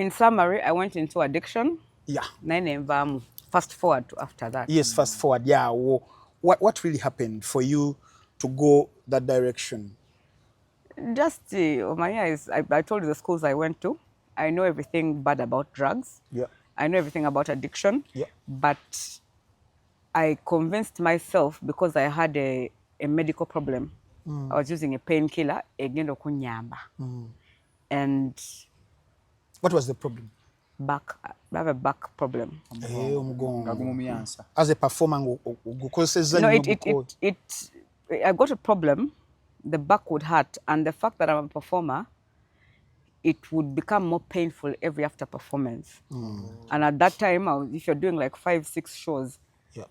In summary, I went into addiction. Yeah. Fast forward to after that. Yes, fast forward. Yeah. What really happened for you to go that direction? Just my eyes. I told you the schools I went to. I know everything bad about drugs. Yeah. I know everything about addiction. Yeah. But I convinced myself because I had a medical problem. I was using a painkiller, egendo kunyamba. And what was the problem? Back. I have a back problem. As a performer, no, I got a problem. The back would hurt, and the fact that I'm a performer, it would become more painful every after performance. And at that time, if you're doing like 5-6 shows, it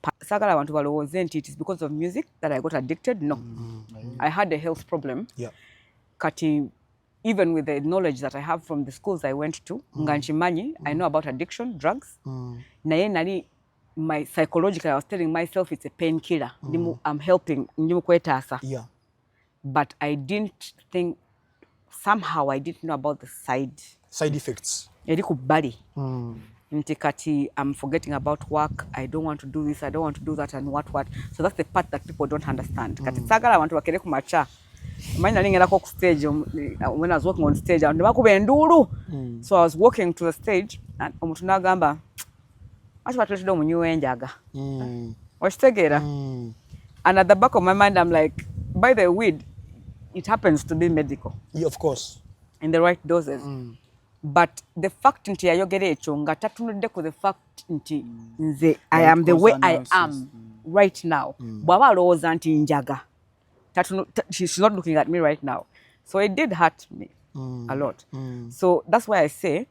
is because of music that I got addicted. No, I had a health problem. Yeah. Even with the knowledge that I have from the schools I went to, I know about addiction, drugs. My psychologically, I was telling myself it's a painkiller. I'm helping. Yeah. But I didn't think, somehow I didn't know about the side effects. I'm forgetting about work. I don't want to do this. I don't want to do that, and what. So that's the part that people don't understand. I want to work macha. When I was working on stage, so I was walking to the stage, and and at the back of my mind, I'm like, by the weed, it happens to be medical. Yeah, of course. In the right doses. But the fact that the fact that I am the way I am right now. She's not looking at me right now. So it did hurt me a lot. So that's why I say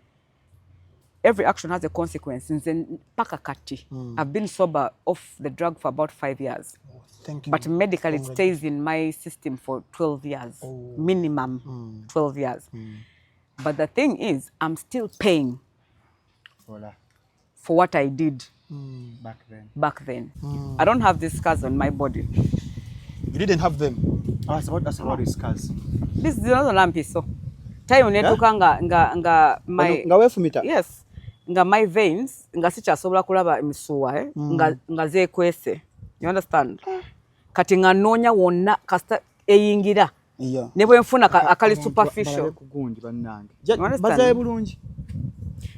every action has a consequence. I've been sober off the drug for about 5 years. Thank you. But medically it stays in my system for 12 years. Minimum 12 years. But the thing is, I'm still paying for what I did back then. I don't have these scars on my body. You didn't have them? That's about these scars. This is not an so. Time nga my yes. Nga my veins, nga sicha sobla kulaba misuwa nga zekwese. You understand? Kati nga nonya wonna kasta eyingira. Yeah. Nebwe mfuna akali superficial. Bazaye bulungi.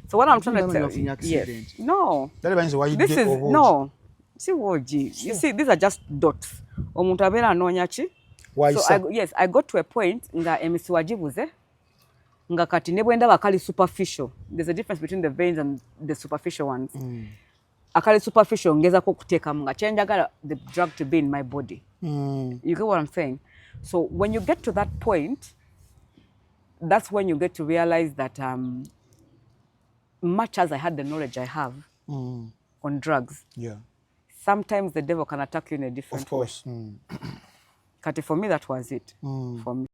So what I'm trying to tell you, yes. No. That means why you this get is over. No. See woji. You see, these are just dots. Omuntu abera anonya chi. Why so I got to a point nga emisi wajibuze. Nga kati nebwe ndaba akali superficial. There's a difference between the veins and the superficial ones. Akali superficial ngeza ko kuteka mga chenjagala the drug to be in my body. You get what I'm saying? So when you get to that point, that's when you get to realize that much as I had the knowledge I have on drugs, sometimes the devil can attack you in a different way. Kati for me, that was it. For me.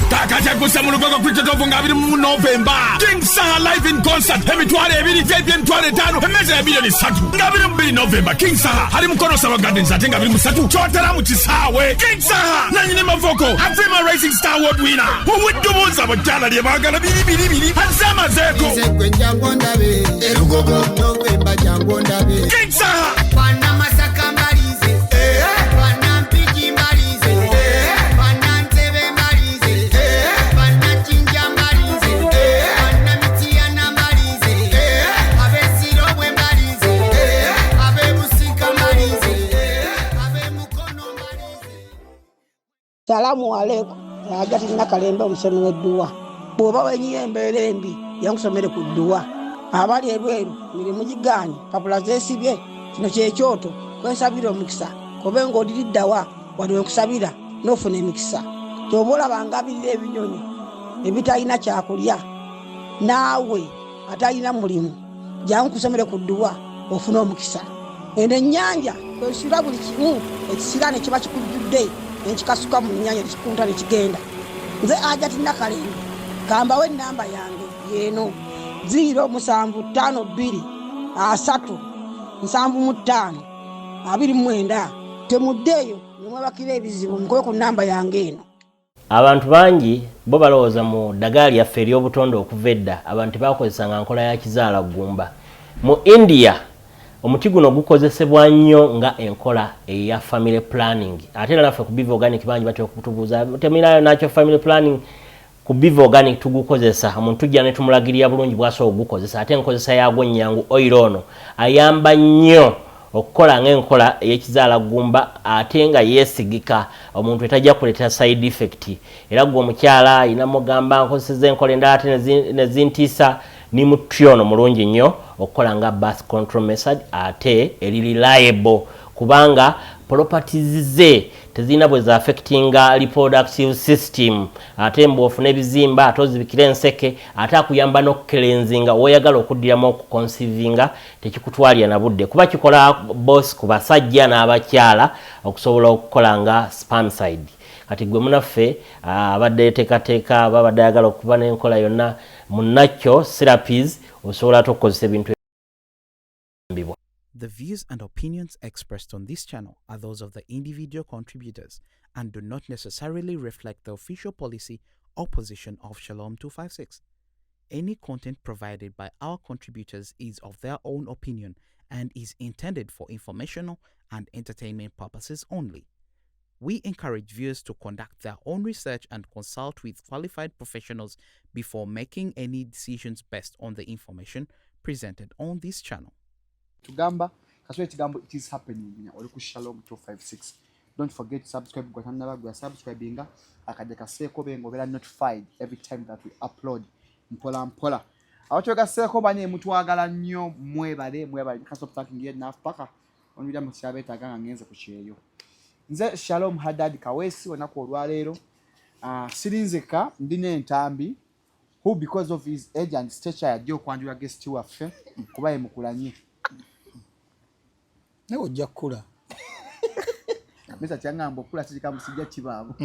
Takajagusa murugogo kwitotovu ngabiri mu November. King Saha live in concert. Emitwale ebiri tepi emitwale tano. Emeze ebiri ni satu. Ngabiri mbiri November. King Saha hari mukono sawa gardens ate ngabiri musatu. Chotera mu kisawe. King Saha nanyine mavoko. Afrima Rising Star Award winner. Uwidumuza bajala lyebagala biri. Hazama zeko. Zekwe jango ndabe. Erugogo November jango ndabe. King Saha. Pana masaka mbalize. Pana mpiji mbalize. Pana ntebe mbalize. Pana chinja mbalize. Pana mitiana mbalize. Abe sirobwe mbalize. Abe musika mbalize. Abe mukono mbalize. Salamu alaikum. Ajati nakalemba omusomero dduwa. Bwoba wenyiyembeera embi yankusomere ku dduwa. Abali ebweru mirimu giganye papula zeesibye kino kyekyoto kwesabira omukisa kobe ng'oliriddawa wali wekusabira n'ofuna emikisa kyoba olabanga abirira ebinyonyi ebitalina kyakulya naawe atalina mulimu jangu kusomere ku dduwa ofuna omukisa eno ennyanja kwesula buli kimu ekisira ne kiba kikujjudde nekikasuka mu nnyanja nekikunta nekigenda nze Ajati Nakalembe kambawo ennamba yange yeeno 0752375 29 temuddeeyo buli mwabakira ebizibu mukobe ku namba yange eno. Abantu bangi bo balowooza mu ddagala lyaffe ery'obutonde okuva edda abantu bakozesanga nkola ya kizaala ggumba. Mu India omuti guno gukozesebwa nnyo nga enkola eya family planning. Ate era naffe ku Biva Organic bangi batya okutubuuza temirayo nakyo family planning. Ku Biva Organic tugukozesa omuntu tujja ne tumulagirira bulungi bw'asobola okugukozesa. Ate enkozesa yaagwo nnyangu oil ono ayamba nnyo okukola ng'enkola ey'ekizaala ggumba ate nga yeesigika omuntu etajja kuleeta side effect. Era gwe omukyala ayina mugamba nkozeseza enkola endala ate ne zintiisa ni mutyono mulungi nnyo okukola nga birth control method ate eri reliable kubanga properties ze tezina bwe za affectinga reproductive system ate mbofu n'ebizimba ate ozibikira enseke ate akuyamba n'okukelenzinga oyagala okuddiramu okuconcevinga tekikutwalira na budde kuba kikola boss ku basajja n'abakyala okusobola okukola nga spermicide. Kati gwe munaffe abadde yeteekateeka babadde ayagala okuba n'enkola yonna munakyo therapies osobola okukozesa ebintu ebibwa. The views and opinions expressed on this channel are those of the individual contributors and do not necessarily reflect the official policy or position of Shalom 256. Any content provided by our contributors is of their own opinion and is intended for informational and entertainment purposes only. We encourage viewers to conduct their own research and consult with qualified professionals before making any decisions based on the information presented on this channel. Tugamba kaswe kigambo it is happening oli ku Shalom 256. Don't forget to subscribe kwa channel gwa subscribinga akaje kaseko bengobera notified every time that we upload mpola. Abacho kaseko banye mtu wagala nnyo mwebale kaso parking ye na paka onbira mu kyabeta ganga ngenze ku kyeyo. Nze Shalom Hadad Kawesi onako olwaleero sirinzeka ndine entambi who because of his age and stature yadio kwanjula guest waffe kuba emukulanye. Newe ojja kula. Mesa changambo kula sijika musijja kibaabo.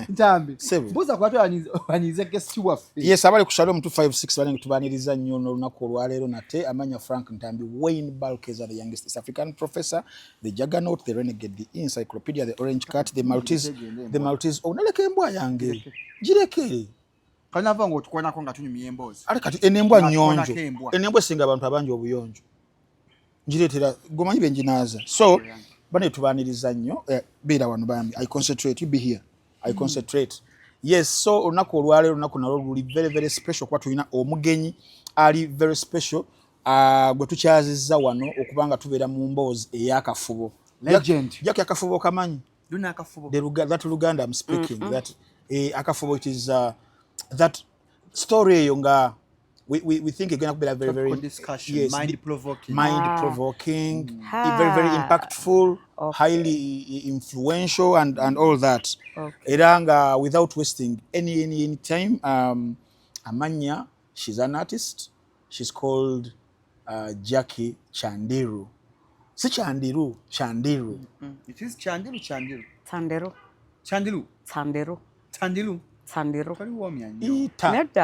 Ntambi. Buza kwa wanize guest waffe. Yes, abali ku Shalom 256 bali kutubaniriza nnyo olunaku olwaleero nate amanya Frank Ntambi Wayne Balkeza, the youngest East African professor, the juggernaut, the renegade, the encyclopedia, the orange cat, the Maltese. Onaleka embwa yange. Gireke. Kana vango tukwana ko ngatu nyembozi. Ali kati enembwa nnyonjo. Enembwa singa abantu abangi obuyonjo. Njiretera gomanyi benjinaza. So bane tubaniriza nnyo bira wano bambi I concentrate, you be here. I concentrate. Yes, so olunaku olwaleero olunaku nalwo luli very very special kwa tulina omugenyi ali very special gwe tukyazizza wano okubanga tubeera mu mboozi ey'akafubo. Legend. Jaki akafubo kamanyi? Duna akafubo. That Luganda I'm speaking. That akafubo it is that story eyo nga we think it's going to be a very very discussion, yes, mind provoking, very very impactful, highly influential and all that. Eranga without wasting any time Amanya, she's an artist. She's called Jackie Chandiru. Si Chandiru. It is Chandiru.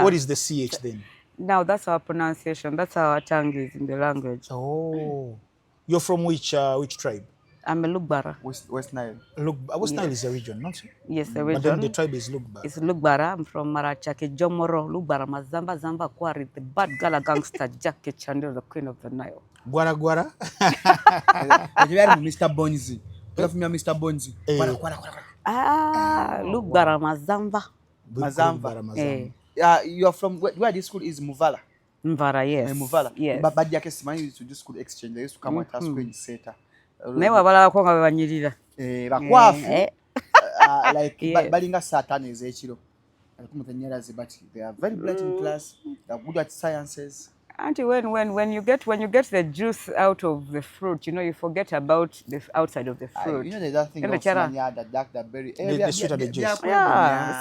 What is the CH then? Now that's our pronunciation. That's how our tongue is in the language. Oh, you're from which tribe? I'm a Lugbara. West Nile. West Nile is a region, not so? Yes, the region. But then the tribe is Lugbara. It's Lugbara. I'm from Marachake, Jomoro, Lugbara, Mazamba, Zamba, Kwari, the bad gala gangster, Jackie Chandiru, the queen of the Nile. Gwara. Mr. Bonzi. Mr. Bonzi. Lugbara, Mazamba. You are from where this school is? Muvala. Mvara, yes. Muvala. Yes. But Jackie Simani used to do school exchange. They used to come at us when center. Never bala ko nga banyirira. Bakwafu. Like balinga Satan is echiro. But they are very bright in class. They are good at sciences. Auntie, when you get the juice out of the fruit, you know, you forget about the outside of the fruit. You know there's that thing of the dark that berry. The sweet of the juice. Yeah.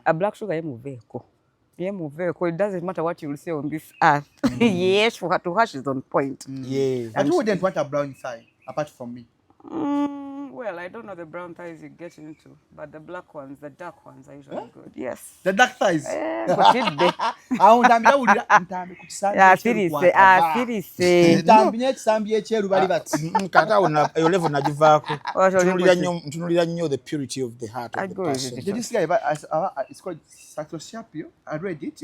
A black sugar yemuveko. It doesn't matter what you will say on this earth. Yes, to hash is on point. Yeah. And who wouldn't want a brown thigh apart from me? Well, I don't know the brown thighs you get into, but the black ones, the dark ones are usually good. Yes. The dark thighs. But it be. Ntambira wulira ntambi ku kisambi Asirise, asirise. ntambi n'ekisambi ekyeru bali bati. Kata una eyo level nagivaako. Tunulira nnyo the purity of the heart of the person. Did you see it's called Saktosapio? I read it.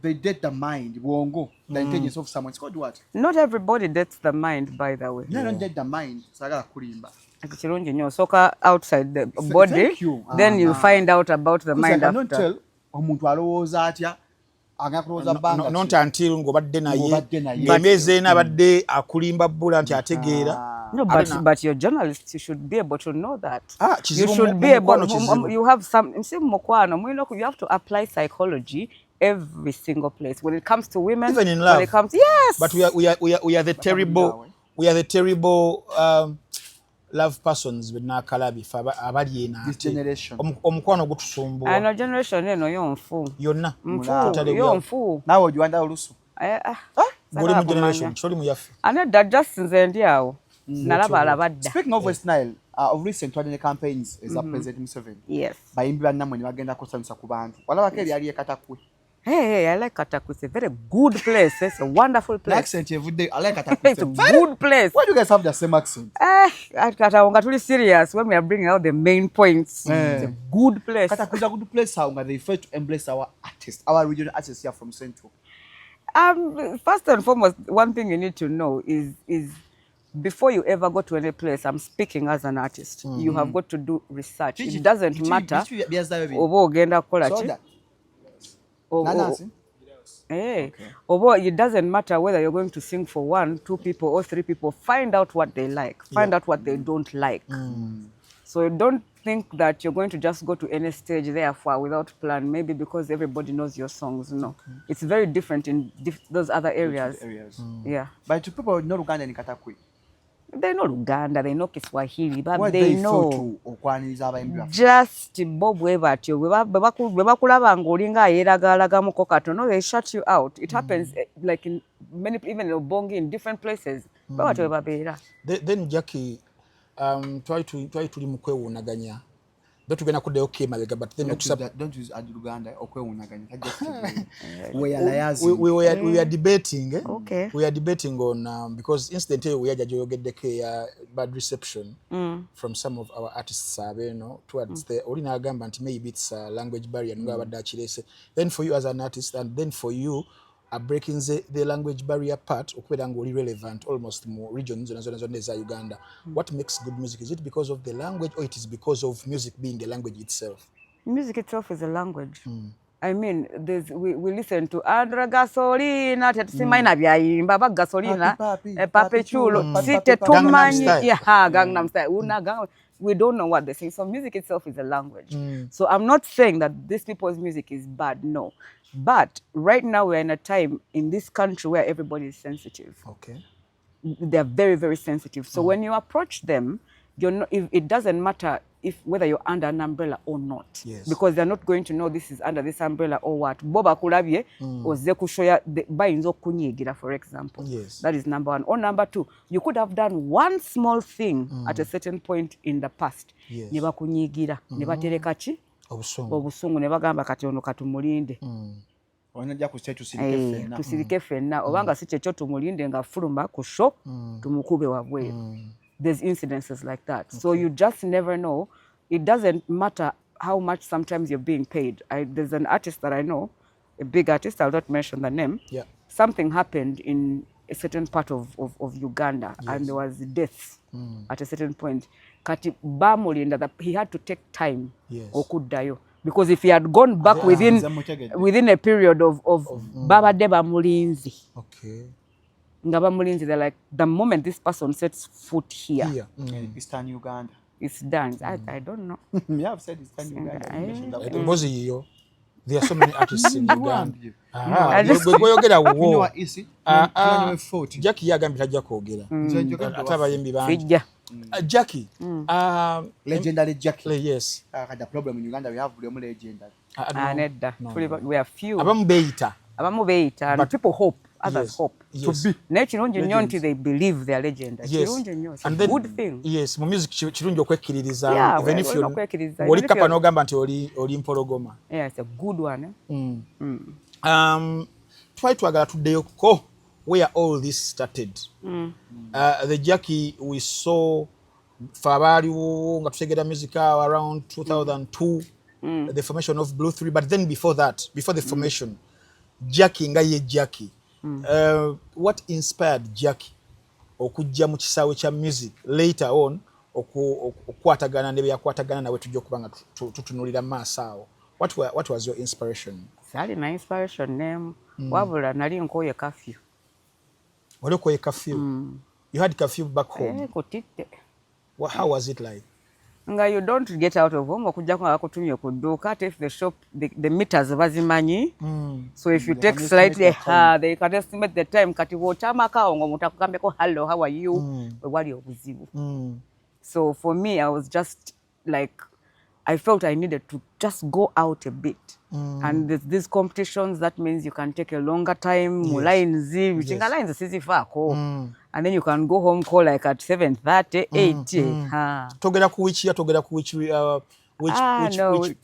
They date the mind, the intelligence of someone. It's called what? Not everybody dates the mind, by the way. No, don't date the mind. Sagala kulimba. Kirungi nnyo soka outside the body, then you find out about the mind after. I cannot tell omuntu alowooza atya agakulowooza banga not until ng'obadde naye emyezi ena abadde akulimba bbula nti ategeera. No, but you're a journalist, you should be able to know that. You should be able you have some you have to apply psychology every single place when it comes to women, even in love. When it comes, yes. But we are the terrible love persons with nakalabi abali ena this generation omukwano gutusumbua. Ano generation eno yonfu yonna yonfu nawe ojiwanda olusu guli mu generation choli mu yafe anedda just nze ndi awo nalaba alabadda. Speaking of West Nile, of recent twalina campaigns as a President Museveni. Yes. Bayimbi bannamwe ne bagenda kusanyusa ku bantu walabako ebyali Katakwe. Hey, I like Katakwe. It's a very good place. It's a wonderful place. Accent every day. I like Katakwe. It's a good place. Why do you guys have the same accent? At Katawonga, truly serious when we are bringing out the main points. It's a good place. Katakwe is a good place. How they prefer to embrace our artists, our regional artists here from Central. First and foremost, one thing you need to know is before you ever go to any place, I'm speaking as an artist. You have got to do research. It doesn't matter. It doesn't matter whether you're going to sing for 1, 2 people or 3 people. Find out what they like. Find out what they don't like. So don't think that you're going to just go to any stage therefore without plan, maybe because everybody knows your songs. No. It's very different in those other areas. Yeah. But to people know Uganda and Katakwe. They know Luganda, they know Kiswahili, but what they know just Bob Webatyo. Bebakulaba ngolinga ayeragalagamuko katono, they shut you out. It happens like in many, even in Obongi, in different places. Then Jackie, try to limukwewunaganya. Don't you get okay, Malega, but then don't use Aduganda or Kwewunaganya. We are debating. Okay. We are debating on because instantly we had to get the bad reception from some of our artists, towards the Orina Gambant, maybe it's a language barrier. Then for you as an artist, and then for you, breaking the language barrier part, relevant, almost more regions in Uganda. What makes good music? Is it because of the language, or it is because of music being the language itself? Music itself is a language. I mean, we listen to Andra Gasolina, Tetsimina Biaimba, Gasolina, Pape Chulo, Site Tumani, Gangnam Style, we don't know what they sing. So music itself is a language. So I'm not saying that these people's music is bad, no. But right now we're in a time in this country where everybody is sensitive. Okay. They're very, very sensitive. So when you approach them, it doesn't matter whether you're under an umbrella or not. Yes. Because they're not going to know this is under this umbrella or what. Boba kulabye oze kushoya bayinza okunyigira, for example. Yes. That is number 1. Or number 2, you could have done one small thing at a certain point in the past. Yes. Ne bakunyigira, ne batereka ki? Obusungu ne bagamba kati ono katumulinde. Onajja ku stage tusirike ffenna obanga si kyekyo tumulinde nga fuluma ku show tumukube wabweru. There's incidences like that. So you just never know. It doesn't matter how much sometimes you're being paid. There's an artist that I know, a big artist, I'll not mention the name. Yeah. Something happened in a certain part of Uganda, and there was death at a certain point. Kati bamulinda that he had to take time okuddayo. Because if he had gone back within a period of babadde bamulinzi. Okay. They're like, the moment this person sets foot here. Eastern Uganda. It's done. I don't know. Yeah, I've said Eastern Uganda. There are so many artists in Uganda. Jackie yagambira ajja kwogera. Atabayimbi bangi. Jackie. Legendary Jackie. Yes. The problem in Uganda, we have legendary. We have few. Abamu beeyita. And people hope. others hope. Yes. To be. Nekirungi nnyo nti they believe they are legend. Kirungi nnyo. It's a good thing. Yes, mu music kirungi okwekkiririza Yeah, even if you okwekkiriza. oli kapa n'ogamba nti oli mpologoma. Yeah, it's a good one. Twali twagala tuddeyoko where all this started. The Jackie we saw Fabariwo nga tutegera music around 2002, the formation of Blue 3, but then before that, before the formation, Jackie nga ye Jackie. What inspired Jackie okujja mu kisaawe kya music later on okukwatagana ne byakwatagana nawe tujja okubanga tutunulira maaso awo? What was your inspiration? Sali na inspiration name wabula nali nkoye curfew. Wali okoye curfew? You had curfew back home? Kutitte. How was it like? Nga you don't get out of home okujja kwa kutumye ku dduuka if the shop the meters bazimanyi. So if you take slightly they can estimate the time kati wotamaka ngo mutakugambeko hello how are you we wali obuzibu. So for me I was just like I felt I needed to just go out a bit. And there's these competitions that means you can take a longer time lines whichinga lines sizifako. And then you can go home call like at 7:30 8. Togera ku which year, togera ku which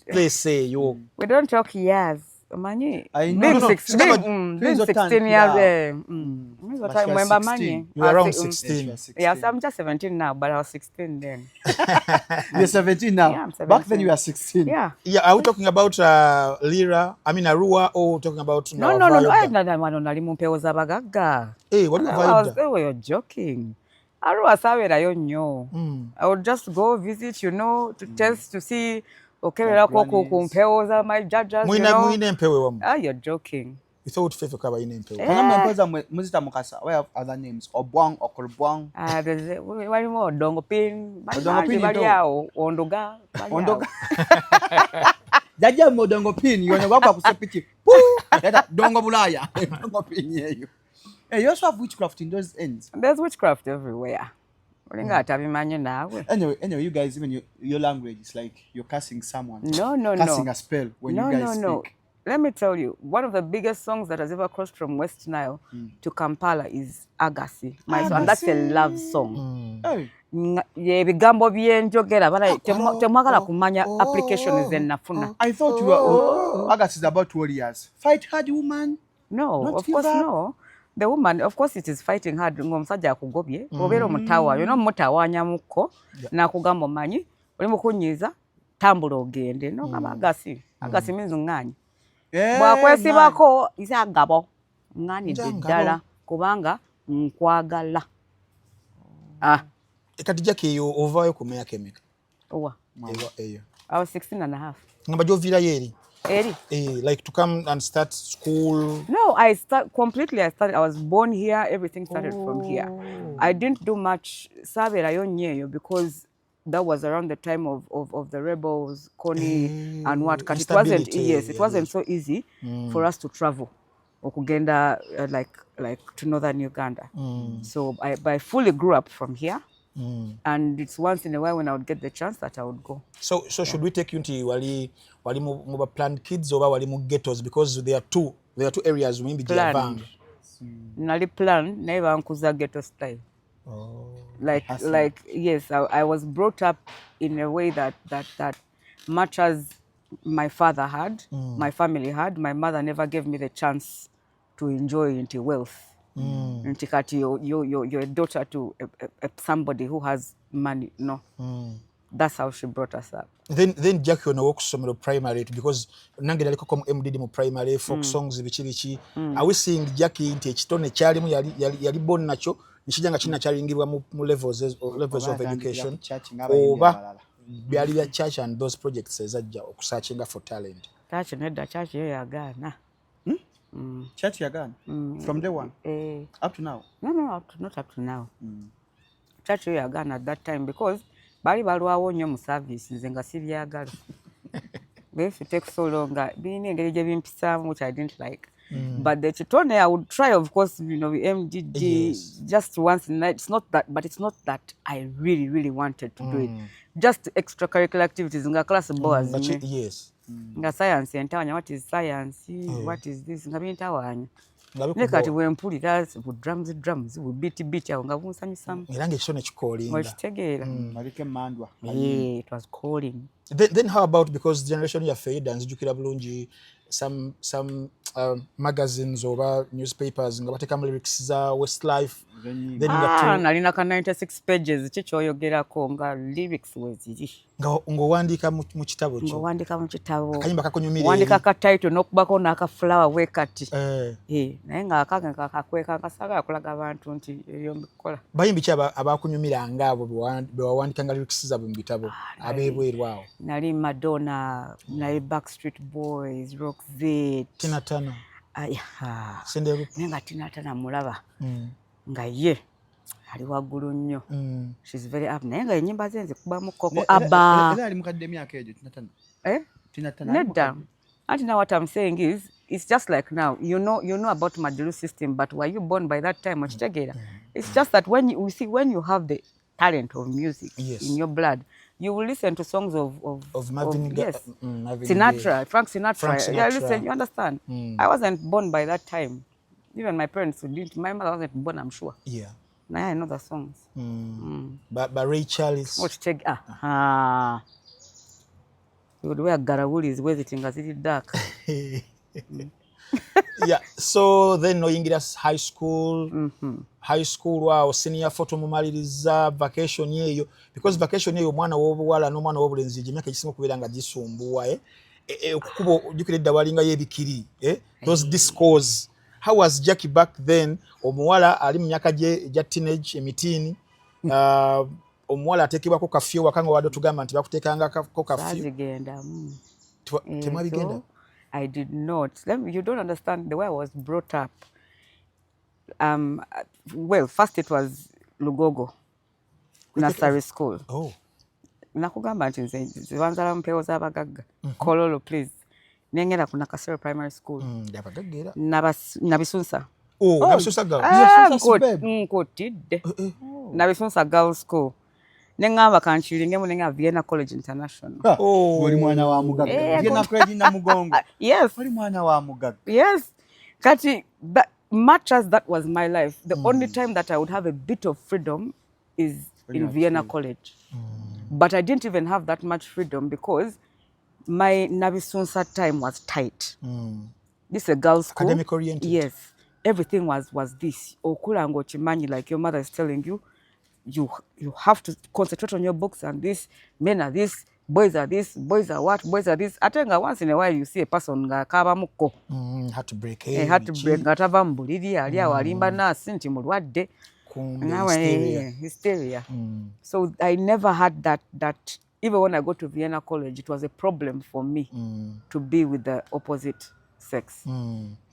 place say you? We don't talk years. Manyi. I know. Being 16 years. What I remember money. You were around 16. Yes, I'm just 17 now, but I was 16 then. You're 17 now. Yeah, I'm 17. Back then you were 16. Yeah. Yeah, are we talking about Lira? I mean Arua, or talking about No. I had that one on Alimumpeoza Bagaga. Hey, what about that? You're joking. Arua saberayo nnyo. I would just go visit, to test to see okebera ko kumpeoza my judges, Muine mpewe wamu. You're joking. You thought fefe kaba ine mpewe. Kama mpeoza muzita mukasa. Where have other names? Obwang, Okolbwang. Wali mo Odongo Pin. Odongo Pin bali yao Ondoga. Ondoga. Jaja mo Odongo Pin yone wako kusepiti. Poo. Dongo Bulaya. Odongo Pin yeyo. Hey, you also have witchcraft in those ends. There's witchcraft everywhere. Anyway, you guys, even your language is like you're cursing someone. No. Cursing a spell when you guys speak. Let me tell you, one of the biggest songs that has ever crossed from West Nile to Kampala is Agassi. And that's a love song. Bigambo byenjogera bana temwagala kumanya application is nafuna. I thought you were Agassi is about warriors. Fight hard, woman. No, of course no. The woman, of course, it is fighting hard. Ngomusajja akugobye obeera omutawa mutawanya mukko nakugamba manyi oli mukunyiza tambula ogende no ngamba Agassi means ngani bwakwesibako isagabo ngani ddala kubanga nkwagala. Kati Jackie yo ovaayo ku myaka emeka? Owa eyo I was 16 and a half. Ngamba gyovira yeri? Eri. Like to come and start school? No, I was born here, everything started from here. I didn't do much saberayo nnyo because that was around the time of the rebels, Kony and what. It wasn't so easy for us to travel. Okugenda like to northern Uganda. So I fully grew up from here. And it's once in a while when I would get the chance that I would go. So should we take you to wali mu planned kids or wali mu ghettos, because there are two areas maybe planned. Nali planned never nkuza ghetto style. Like yes, I was brought up in a way that much as my father had, my family had, my mother never gave me the chance to enjoy into wealth. You're a daughter to somebody who has money. No. That's how she brought us up. Then Jackie on work some primary, because nange daliko kom MDD mu primary folk songs bichi. Are we seeing Jackie into ekitone kyalimu yali born nacho nishijanga china kyalingirwa mu levels of education oba byali bya church and those projects ezajja okusearchinga for talent? Church nedda church yo yagana. Church yagana? From day one? Up to now? No, not up to now. Church yo yagana at that time because bali balwawo nnyo mu service nze nga sibyagala. But if it takes so long, being engaged in some which I didn't like. But the chitone I would try, of course, MDD just once in a night. It's not that I really wanted to do it. Just extracurricular activities. Nga class boys. Yes. Nga science and what is science? What is this? Nga bintawanya. ne kati wempulira drums bu beat awo nga bunsanyusamu era ng'ekitone kikolinga okitegeera Malike Mandwa. it was calling. Then how about, because generation yaffe edda nzijukira bulungi some magazines oba newspapers nga bateekamu lyrics za Westlife, then nalina ka 96 pages kikyoyogerako nga lyrics weziri ng'owandiika mu kitabo kyo, ng'owandiika mu kitabo akayimba kakunyumira wandika ka title n'okubako n'akafulawa wekati naye nga akange kakweka nkasagala kulaga abantu nti eyo mbikola. bayimbi ki abakunyumiranga abo be wawandikanga lyrics zaabwe mu bitabo ab'ebweru awo? Nali Madonna, nali Backstreet Boys, Roxette, Tina Turner, naye nga Tina Turner mulaba nga ye ali waggulu nnyo, she's very up, naye nga ennyimba ze nzikubamu koko aba ali mukadde emyaka egyo Tina Turner. Tina Turner nedda. And now what I'm saying is, it's just like now, you know about Madilu system, but were you born by that time? It's just that when you have the talent of music in your blood, you will listen to songs of Marvin Sinatra, Frank Sinatra. Yeah, listen, you understand. I wasn't born by that time. Even my parents didn't. My mother wasn't born, I'm sure. Yeah. Now I know the songs. But Ray Charles. What check? You would wear garawulis visiting as it is dark. Yeah. So then oyingira high school. High school wow, senior photo mumaliriza vacation yeyo, because vacation yeyo mwana w'obuwala n'omwana w'obulenzi emyaka egisinga okubeera nga gisumbuwa okukuba ojjukira edda walinga y'ebikiri those discos. How was Jackie back then? Omuwala ali mu myaka gya teenage emitiini, omuwala ateekebwako kafyu waka nga wadde tugamba nti bakuteekangako kafyu. Temwabigenda? I did not. You don't understand the way I was brought up. Well, first it was Lugogo nursery school. Nakugamba nti nze wanzala mpewo z'abagagga. Kololo please. Nengera ku Nakasero primary school. Abagagga Nabisunsa. Nabisunsa girls. Nkotidde. Nabisunsa girls school. Nengamba kanchilingemu nenga Vienna College International. Oli mwana wa mugagga. Vienna College na mugongo. Yes. Oli mwana wa mugagga. Yes. Kati much as that was my life, the only time that I would have a bit of freedom is in Vienna College. But I didn't even have that much freedom because my Nabisunsa time was tight. This is a girls' school. Academic oriented. Yes. Everything was this. Okulango chimanyi, like your mother is telling you, you have to concentrate on your books and this, men are this, boys are this, boys are what, boys are this. Atenga once in a while you see a person nga kaba muko. Had to break. Had to break. Gatava mbuliri ali awalimba nasi nti mulwadde. Hysteria. So I never had that. Even when I go to Vienna College, it was a problem for me to be with the opposite sex.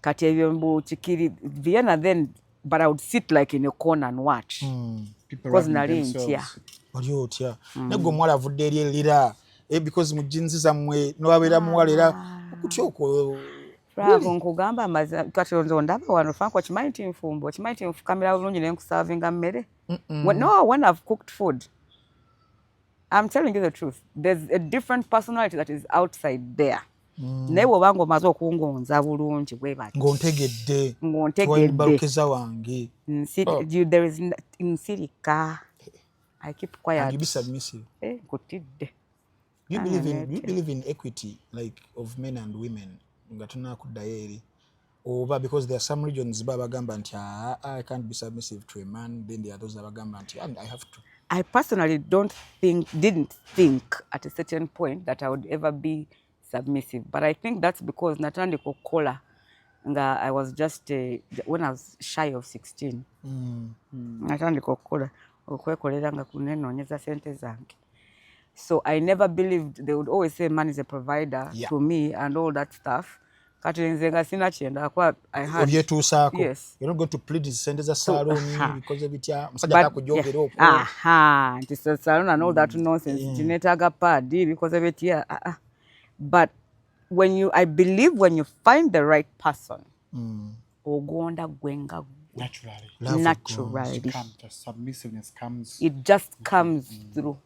Kati ebyo chikiri Vienna then, but I would sit like in a corner and watch. Because nali ntya. Oli otya. Nego mwala avudde eri elira. Because mu jinsi zammwe n'obabeera muwala era okutya okwo. Bravo nkugamba maza kati ndaba wano fanko kimanyi tinfumbo kimanyi tinfukamira bulungi ne nkusavinga mmere. When I've cooked food, I'm telling you the truth. There's a different personality that is outside there. Naye bw'obanga omaze okungonza bulungi bwe bati. Ng'ontegedde. Balukeza wange. There is nsirika. I keep quiet. And you be submissive. Nkutidde. Do you believe in equity, like of men and women? Ngatuna kuddayo eri. Over because there are some regions babagamba nti I can't be submissive to a man, then there are those babagamba nti I have to. I personally didn't think at a certain point that I would ever be submissive, but I think that's because natandika okukola nga I was just when I was shy of 16. Natandika okukola okwekolera nga kunenoonyeza sente zange. So I never believed. They would always say man is a provider to me and all that stuff. Kati nzenga sina kyenda kwa I had. Yes. You're not going to plead his sente za salon because of it ya musajja akujogera okwo. This salon and all that nonsense. Tinetaga pad because of it ya. But I believe when you find the right person, ogonda gwenga naturally. The submissiveness comes. It just comes through.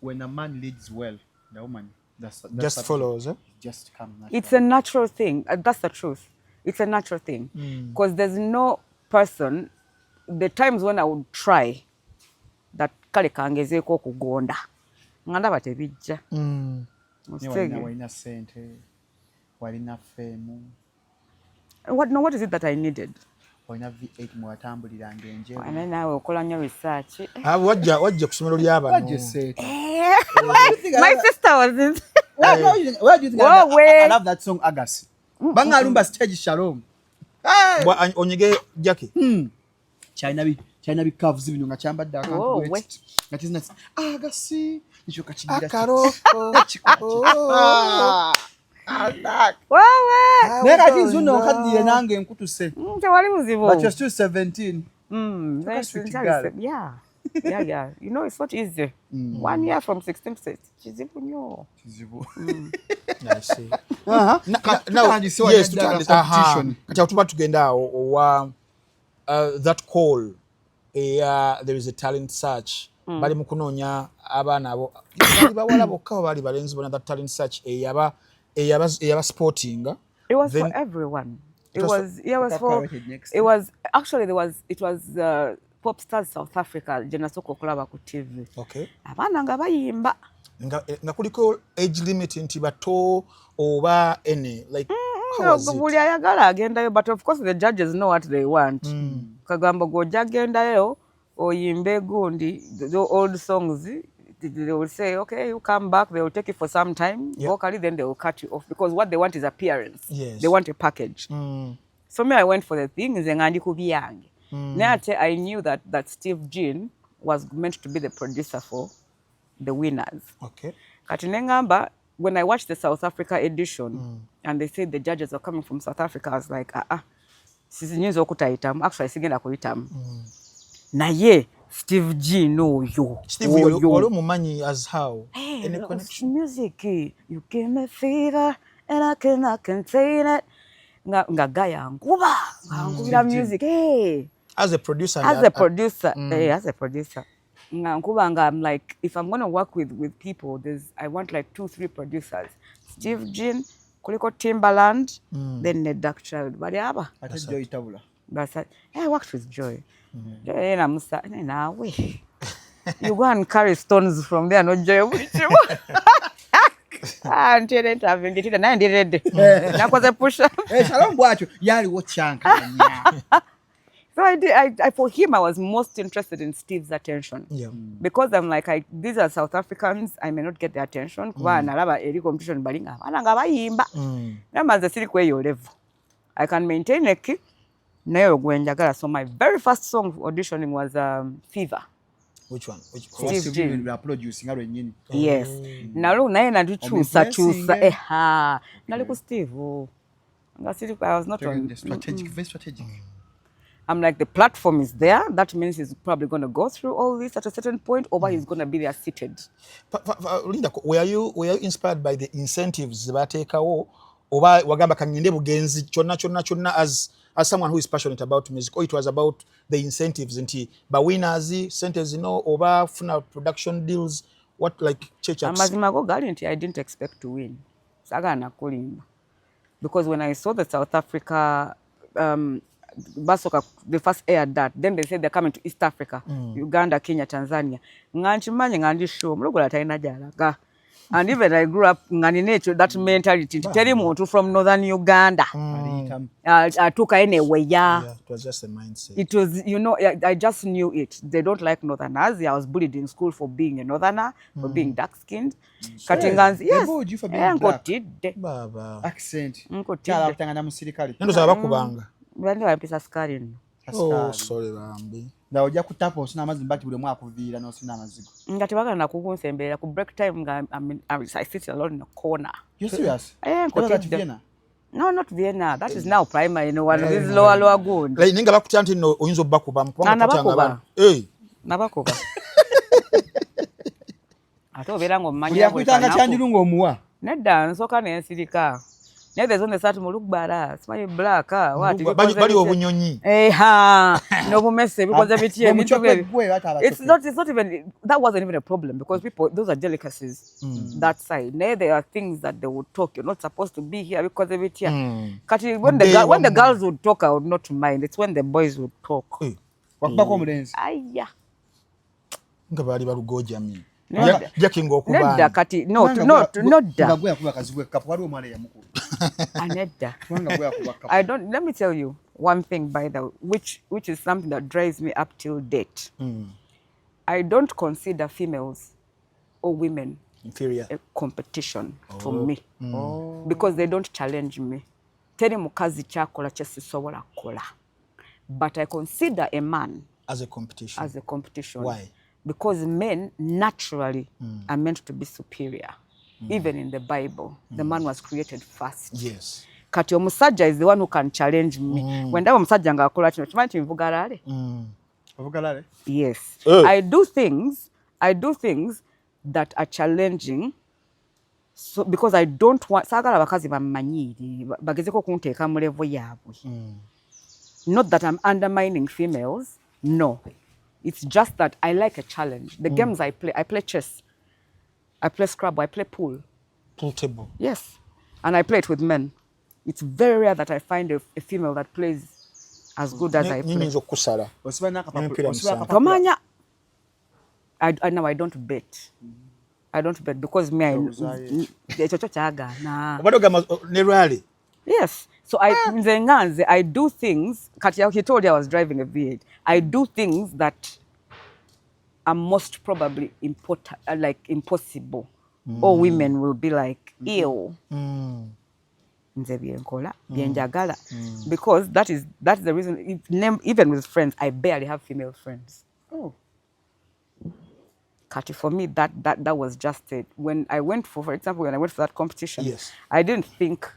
When a man leads well, the woman just follows. Just come naturally. It's a natural thing. That's the truth. It's a natural thing. Because there's no person, the times when I would try that kale kangezeko okugonda. Nganda batebijja. Walina sente, walina fame. What is it that I needed? Walina V8 mwatambuliranga enjeru. And nawe okola nnyo research. Wajja ku ssomero ly'abantu. What you say? My sister was in. Where do you think I love that song Agassi? Banga lumba stage Shalom. Onyege Jackie. China bi curves bino nga kyambadde akantu wet. That is nice. Agassi. Nicho kachigira. Akaro. Wawe. Neka tizuno nkaddiye nange enkutuse. Tewali muzibu. But you're still 17. Yeah. Yeah. You know, it's not easy. 1 year from 16 to kizibu nnyo. Kizibu. I see. Now, yes, competition. Kati tuba tugenda owa that call there is a talent search. Bali mu kunoonya abaana abo. Bali bawala bokka bali balenzi bona that talent search eyaba sporting. It was for everyone. It was Pop Stars South Africa Jenasoko Club ku TV. Okay. Abaana nga bayimba. Nga kuliko age limit nti bato oba ene like buli ayagala agendayo, but of course the judges know what they want. Kagamba goja agendayo oyimbe gundi the old songs, they will say okay, you come back, they will take it for some time, vocally, then they will cut you off because what they want is appearance. Yes. They want a package. So me, I went for the thing ngandi kubiyange. I knew that Steve Jean was meant to be the producer for the winners. Okay. Kati nengamba, when I watched the South Africa edition and they said the judges are coming from South Africa, I was like, sizinyizo okutayitamu, actually sigenda kuyitamu. Naye Steve Jean oyo. Steve wali mumanyi as how? Any connection? Music, you give me fever and I can contain it. Nga gaya nguba, ngubira music. Hey. As a producer. As a producer. I'm like, if I'm going to work with people, I want like 2-3 producers. Steve Jean, kuliko Timbaland, then Ned Darkchild. Bali aba. Joy Tabula. I worked with Joy. Joy na musa na we. You go and carry stones from there, no Joy. Until it having it and I did it. That was a push up. Shalom bwacho yali wochanka. So I for him I was most interested in Steve's attention. Yeah. Because I'm like these are South Africans, I may not get their attention. Kuba nalaba eri competition balinga. Bana nga bayimba. Namaze siri kweyo level. I can maintain a key. Nayo gwenjagala. So my very first song auditioning was Fever. Which one? Steve Jean. We are producing our nyini. Yes. Nalo naye naduchusa. Nali ku Steve. I was not on strategic, very strategic. I'm like, the platform is there. That means he's probably going to go through all this at a certain point, or he's going to be there seated. Linda, were you inspired by the incentives batekawo oba wagamba kangende bugenzi chonna as someone who is passionate about music, or it was about the incentives nti ba winners centers oba funa production deals, what like church amazima go gali nti I didn't expect to win sagana kulimba, because when I saw the South Africa Basoka, they first aired that. Then they said they're coming to East Africa, Uganda, Kenya, Tanzania. Nganchimanye ngandi show mlogola taina jalaga. And even I grew up ngani nature that mentality. Tell him to from northern Uganda. Took anyway, yeah. It was just a mindset. It was, I just knew it. They don't like northerners. I was bullied in school for being a northerner, for being dark-skinned. Katingans, yes. They bullied you for being black. Baba. Accent. Chala utangana musirikali. Nendo za bakubanga. Bandi wapisa skari nno. Oh, sorry bambi. Na ojja kutapa osina amazima bati buli mwaka kuviira n'osina amazigo. Nga tebagala nakukunsemberera ku break time nga I sit alone in a corner. You serious? Vienna? No, not Vienna. That is now primary. This is lower good. Like ninga bakutya nti no oyinza obbakuba mukubanga tutanga bana. Nabakuba. Ate obeera ng'omanyi yakuyitanga Chandiru ng'omuwa. Nedda nsooka n'ensirika. Naye there's one they start mu look bara, smile black, what? Bali obunyonyi. N'obumese because it's not even, that wasn't even a problem because people, those are delicacies that side. Naye there are things that they would talk, you're not supposed to be here because of it here. Kati when the girls would talk, I would not mind. It's when the boys would talk. Wakubako omulenzi. Aya. Nga bali balugoja mi. Nedda kati nodda. I don't, let me tell you one thing by the which is something that drives me up till date. I don't consider females or women inferior a competition for me because they don't challenge me. Teri mukazi kyakola kyesisobola kola. But I consider a man as a competition. Why? Because men naturally are meant to be superior. Even in the Bible, the man was created first. Yes. Kati omusajja is the one who can challenge me. When ndaba omusajja ng'akola kino, kimanyi nvugalale? Ovugalale? Yes. I do things that are challenging. So because I don't want, saagala bakazi bammanyiire bagezeko kunteeka mu level yaabwe. Not that I'm undermining females, no. It's just that I like a challenge. The games I play chess, I play Scrabble, I play pool. Pool table. Yes. And I play it with men. It's very rare that I find a female that plays as good as I play. Tomanya. No, I don't bet. I don't bet because me, yes. So I do things. He told you I was driving a V8. I do things that are most probably impossible. All women will be like, ew. Because that's the reason. Even with friends, I barely have female friends. Oh. Kati, for me, that was just it. When I went for example, when I went for that competition, yes, I didn't think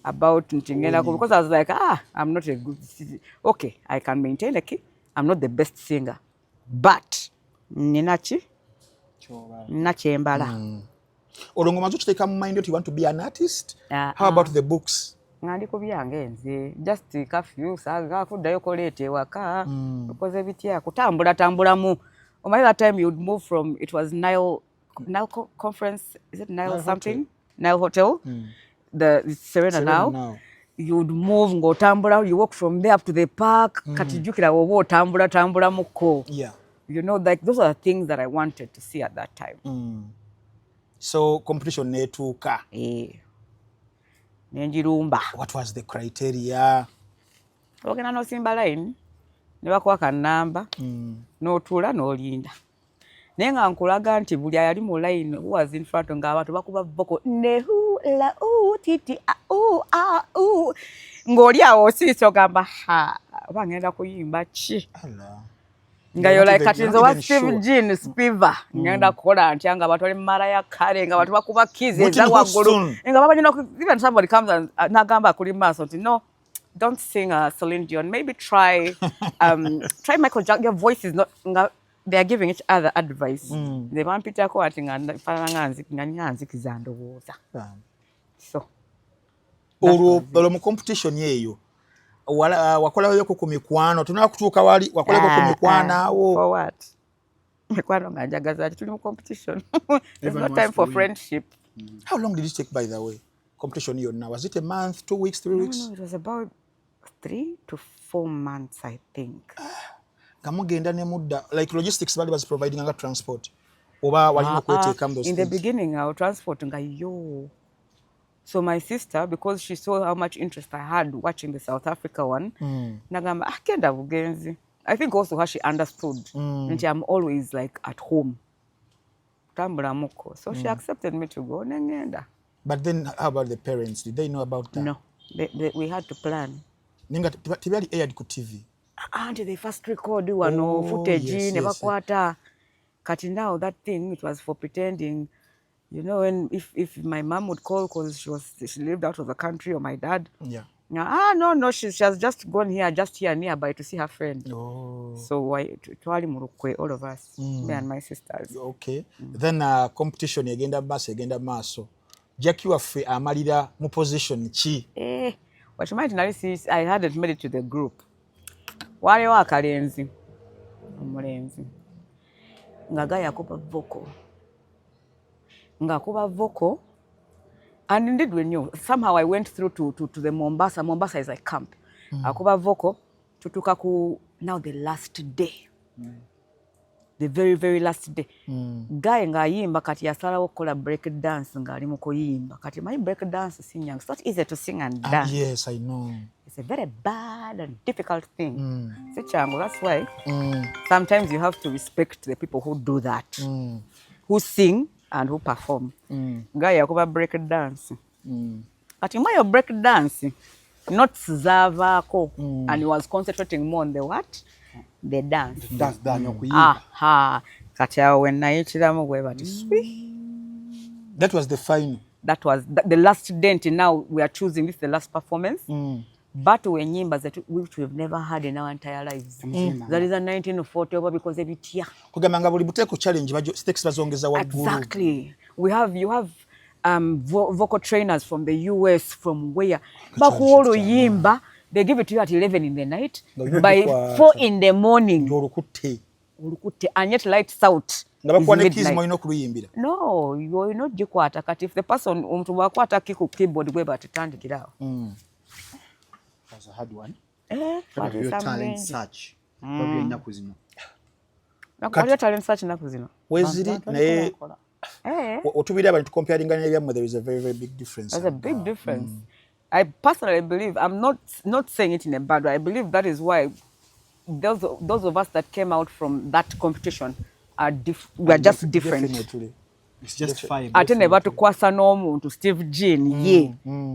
about because I was like, I'm not a good, okay, I can maintain a key. I'm not the best singer, but ninachi nachembala. Olongomazo to take a mind that you want to be an artist. How about the books? Ngandiko byange nze just curfew saga kuddayo kolete waka because ebitya kutambula mu. That time you would move from, it was Nile conference, is it Nile something? Hotel. Nile Hotel. The Serena now. You would move, go tambula, you walk from there up to the park, katijukira wowo tambula muko. Yeah. You know, like those are the things that I wanted to see at that time. So competition netuka. Nenjirumba. What was the criteria? Ogena no simba line. Nebakuwa kanamba. N'otuula n'olinda. Naye nga nkulaga nti buli ayali mu line who was in front ng'abantu bakuba vocal ne hu la u titi a u a u ng'oli awo osiisa ogamba oba ngenda kuyimba ki nga yo like kati nze wa Steve Jean Spiva ngenda kukola ntya nga abantu bali Mariah Carey nga abantu bakuba keys eza waggulu nga babanyina even somebody comes and nagamba kuli maaso nti no, don't sing Celine Dion. Maybe try Michael Jackson. Your voice is not. They are giving each other advice. They want Peter ko ati nganzi kizando woza. So. Olo mu competition yeyo. Wakola yoko ku mikwano. Tunala kutuuka wali wakola ku mikwana wo. For what? Mikwano ngajagaza tuli mu competition. There's no time for friendship. How long did it take, by the way? Competition year now. Was it a month, 2 weeks, 3 weeks? No, it was about 3 to 4 months, I think. Like logistics was providing a transport. In the beginning, our transport yo. So my sister, because she saw how much interest I had watching the South Africa one, I think also how she understood. And I'm always like at home. So she accepted me to go. But then how about the parents? Did they know about that? No, we had to plan. Tibali aired ku TV. Until they first record footage nebakwata. Kati now that thing, it was for pretending, you know, and if my mom would call because she lived out of the country, or my dad. Yeah. No, she has just gone here, just here nearby to see her friend. Oh. So twali mulukwe, all of us, me and my sisters. Okay. Then competition yagenda maso. Jackie waffe amalira mu position ki? What you might not see, I hadn't made it to the group. Waliwo akalenzi omulenzi nga yakuba vocal and indeed we knew somehow I went through to the Mombasa is like camp akuba vocal tutuka ku now the last day the very last day guy nga yimba kati yasalawo kola break dance nga ali mu kuyimba kati my break dance sinyanga it's not easy to sing and dance. Yes, I know. It's a very bad and difficult thing. That's why sometimes you have to respect the people who do that, who sing and who perform. Guy yakuba break dance. Kati mwa break dance not zavako and he was concentrating more on the what? The dance. That's done okuyimba. Kati awo when nayitiramu gwe bati swi. That was the final. That was the last day until now we are choosing this the last performance. But we nyimba which we've never had in our entire lives. That is a 1940 over because ebitya. Kugamba nga buli buteeko challenge stakes bazongeza waggulu. Exactly. You have vocal trainers from the US, from where bakuolo yimba they give it to you at 11 in the night. By 4 in the morning. Olukutte and yet lights out. No, you're not jikwata kati if the person omuntu bwakwata kiku keyboard gwe batitandikirawo. That's a hard one. What your talent search. Ennaku zino. Your talent search ennaku zino. Weziri naye otubira abantu comparing n'ebyammwe there is a very big difference. There's a big difference. I personally believe, I'm not saying it in a bad way, I believe that is why those of us that came out from that competition we're just different. Definitely. It's just fine. Ate ne batukwasa n'omuntu Steve Jean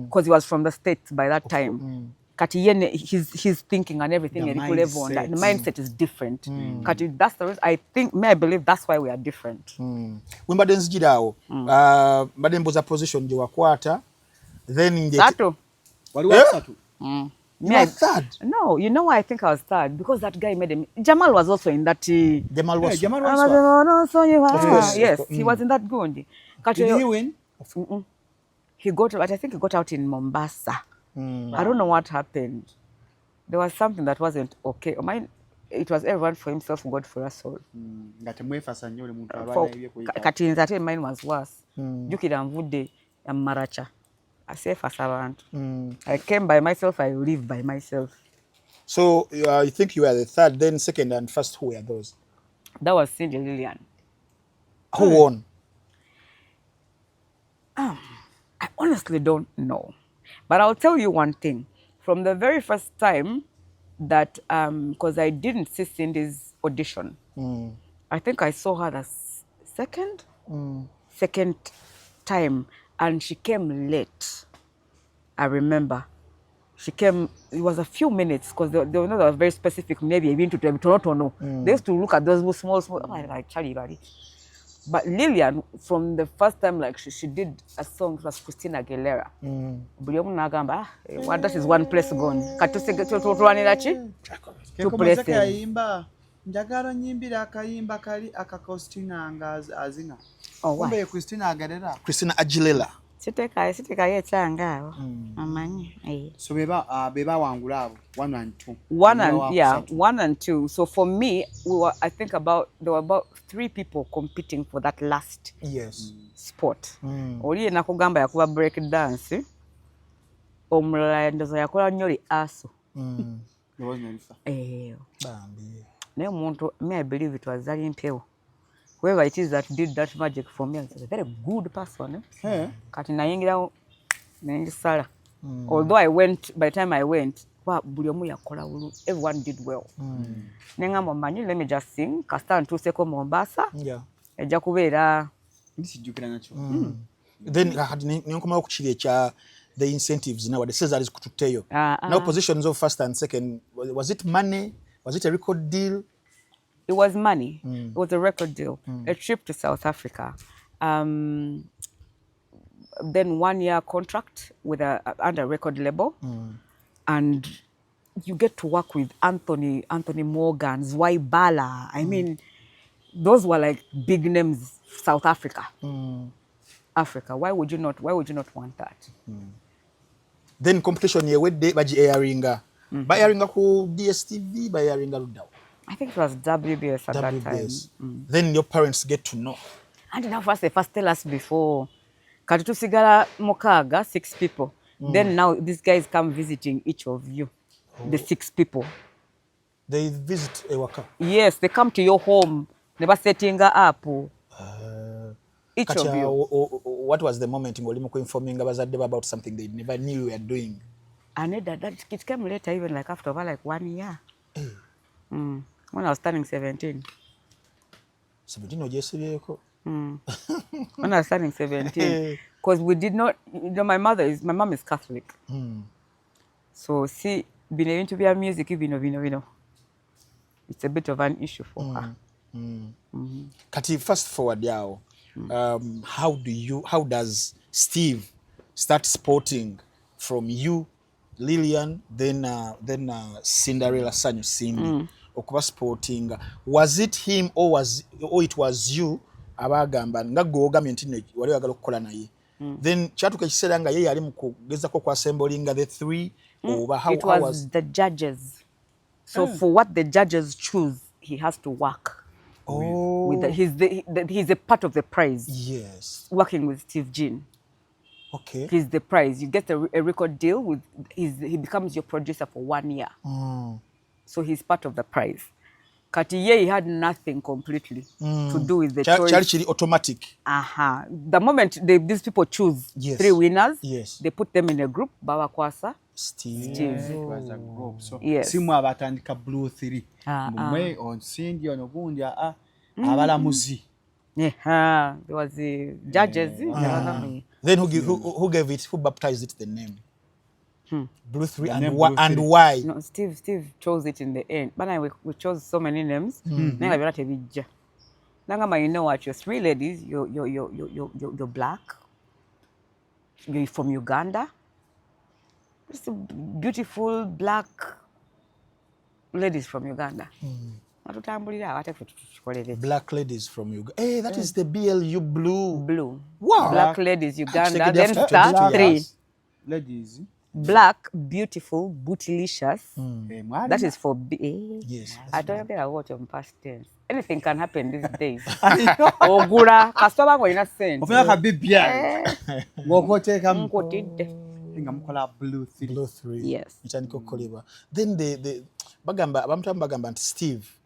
because he was from the States by that time. Kati yene his thinking and everything the mindset is different. Kati that's the reason I believe that's why we are different. Wembadde nzigiraawo mbadde mbuza position gye wakwata then Sato. Waliwo Sato. You were third? No, you know why I think I was third? Because that guy made Jamal was also in that. Jamal was. Jamal was. Yes, he was in that Gundi. Did he win? He got, but I think he got out in Mombasa. I don't know what happened. There was something that wasn't okay. It was everyone for himself, God for us all. Kati that mine was worse. Jukira nvudde ya Maracha. I say for abantu. I came by myself, I live by myself. So you think you were the third, then second and first, who were those? That was Cindy Lillian. Who won? I honestly don't know. But I'll tell you one thing. From the very first time that, because I didn't see Cindy's audition, I think I saw her the second time. And she came late. I remember. She came, it was a few minutes because they were very specific, maybe even to Toronto. They used to look at those small, like Charlie Bari. But Lillian, from the first time, like she did a song, it was Christina Aguilera. That is one place gone. Two places. Njagala nyimbira akayimba kali Christina azinga. Oh, why? Christina Aguilera. Christina Aguilera. Siteka yechanga awo. Amanyi. So beba wangula abo 1 and 2. 1 and 2. So for me, there were about 3 people competing for that last spot. Oli nakugamba yakuba break dance. Omulala ndozo yakola nnyo li aso. There was no rifa. Bambi. Naye omuntu, I believe it was Zali Mpewo. Whoever it is that did that magic for me, it's a very good person. Kati nayingira nengisala. Although by the time I went, everyone did well. Nengamba manyi, let me just sing. Kasta ntuseko Mombasa. Ejja kubeera. Then nyenkomawo ku kiri ekya the incentives now. The Caesar is kututeyo. Now positions of first and second. Was it money? Was it a record deal? It was money. It was a record deal. A trip to South Africa. Then 1 year contract with under a record label. And you get to work with Anthony Morgan, Zwaibala. I mean, those were like big names, South Africa. Africa. Why would you not want that? Then competition ye wedde baji airinga. Ba airinga ku DSTV, ba airinga ludawo. I think it was WBS at that time. Then your parents get to know. And now first they first tell us before. Kati tusigala mukaaga 6 people. Then now these guys come visiting each of you. The 6 people. They visit Ewaka. Yes, they come to your home. Never setting up. Each Kati of you. What was the moment in Olimuko informing abazadde about something they never knew you were doing? And that it came later, even like after about like 1 year. When I was turning 17. 17 ogyesibyeko. When I was turning 17. Because we did not, my mom is Catholic. So see, being into their music, even it's a bit of an issue for her. Kati fast forward yawo. How does Steve start sporting from you, Lillian, then Cinderella Sanyu Cindy, okuba sporting? Was it him or it was you abagamba nga gogamye nti wali wagala okukola naye? Then kyatuka ekiseera nga ye yali mu kugezako ku assembling the 3 over how it was the judges. So for what the judges choose, he has to work. He's a part of the prize. Yes. Working with Steve Jean. Okay. He's the prize. You get a record deal with. He becomes your producer for 1 year. So he's part of the prize. Katiye, he had nothing completely to do with the choice. Charity automatic. The moment these people choose 3 winners, they put them in a group. Baba Kwasa, Steve. It was a group. So yes. Simu abatandika Blue 3. Mwe on Cindy on Ogundi abalamuzi. There was the judges. Then who gave it? Who baptized it the name? Blue 3 and why? No, Steve chose it in the end. But we chose so many names. Nanga you know what? You're 3 ladies. You're black. You're from Uganda. Just beautiful black ladies from Uganda. Black ladies from Uganda. Hey, that is the BLU blue. Wow. Black ladies, Uganda. Then star 3. Ladies. Black, beautiful, bootylicious. That is for yes. I don't know what on past tense. Anything can happen these days. Ogura, customer go in a sense. Ofuna bibia. Ngoko take Blue 3. Blue 3. Yes. Then the bagamba Steve.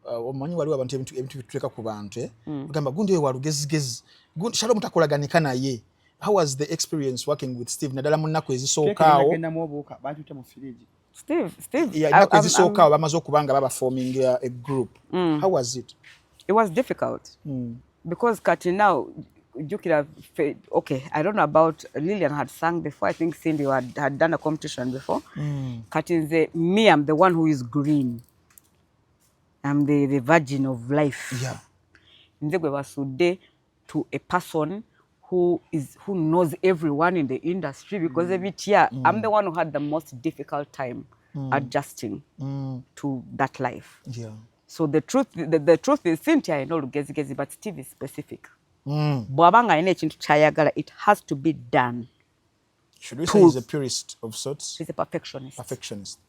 Omanyi waliwo abantu ebintu bitweka ku bantu bagamba gundi we walugezigezi shalo mutakolaganika naye. How was the experience working with Steve nadala munnaku ezisookawo? Steve naku ezisookawo bamaze okubanga baba forming a group. How was it? It was difficult because kati now okay, I don't know about Lillian had sung before. I think Cindy had done a competition before. Kati me, I'm the one who is green. I'm the virgin of life. Yeah. Nzegwe basude to a person who knows everyone in the industry because every year I'm the one who had the most difficult time adjusting to that life. Yeah. So the truth is Cynthia I know lugezi but Steve is specific. Bwabanga ine ekintu kyayagala it has to be done. Should we say he's a purist of sorts? He's a perfectionist.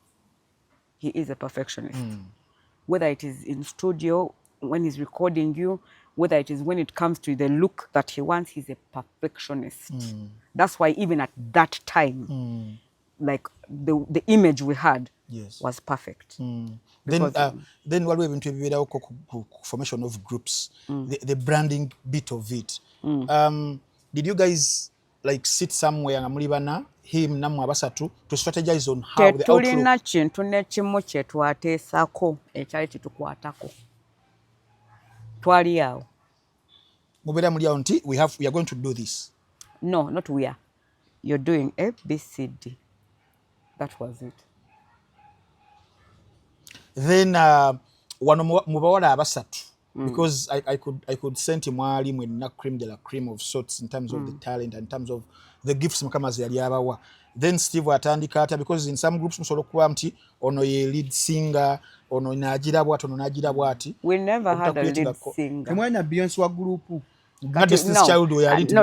He is a perfectionist. Whether it is in studio, when he's recording you, whether it is when it comes to the look that he wants, he's a perfectionist. That's why even at that time, like the image we had was perfect. Then what we've interviewed formation of groups, the branding bit of it. Did you guys like sit somewhere nga mulibana him namwe abasatu to strategize on how the outlook? Tulina kintu nekimu kye twateesako ekyali kitukwatako. Twali awo. Mubera muli awo nti we are going to do this. No, not we are. You're doing A, B, C, D. That was it. Then wano mubawala abasatu. Because I could send him mwali mwenna cream de la cream of sorts in terms of the talent and in terms of the gifts mukamazi yali abawa. Then Steve atandika ata because in some groups musobola okuba nti ono ye lead singer, ono nagira bwati, ono nagira bwati. We never had a lead singer. Temwana Beyonce wa group. Not Destiny's Child or Beyonce, No.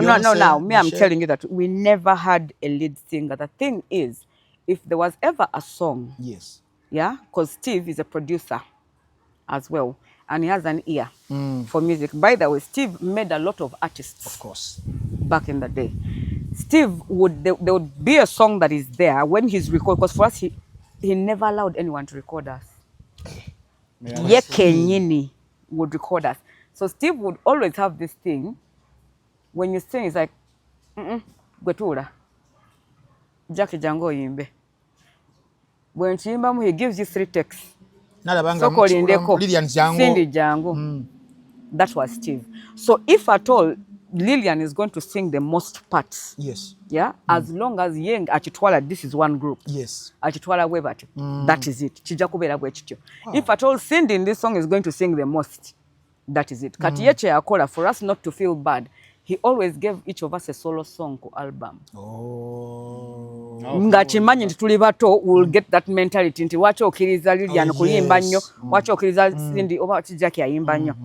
Me, I'm Michelle. telling you that we never had a lead singer. The thing is, if there was ever a song, Yes. yeah, because Steve is a producer as well, and he has an ear for music. By the way, Steve made a lot of artists. Of course. Back in the day, Steve there would be a song that is there when he's recording. Because for us, he never allowed anyone to record us. Yekenyini would record us. So Steve would always have this thing. When you sing, it's like, Gwetura, Jackie Jango Yimbe. When he gives you 3 takes. So called Lillian Jango. Cindy Jango. That was Steve. So if at all Lillian is going to sing the most parts, yes, yeah, as long as Yeng Achitwala, this is one group. Yes. Achitwala Webati. That is it. If at all Cindy in this song is going to sing the most, that is it. Katieche Akola, for us not to feel bad, he always gave each of us a solo song ko album. Ngachimanyi nti tuli bato will get that mentality nti wacho okiriza Lillian kuyimba nnyo, wacho okiriza Cindy oba Jackie ayimba nnyo.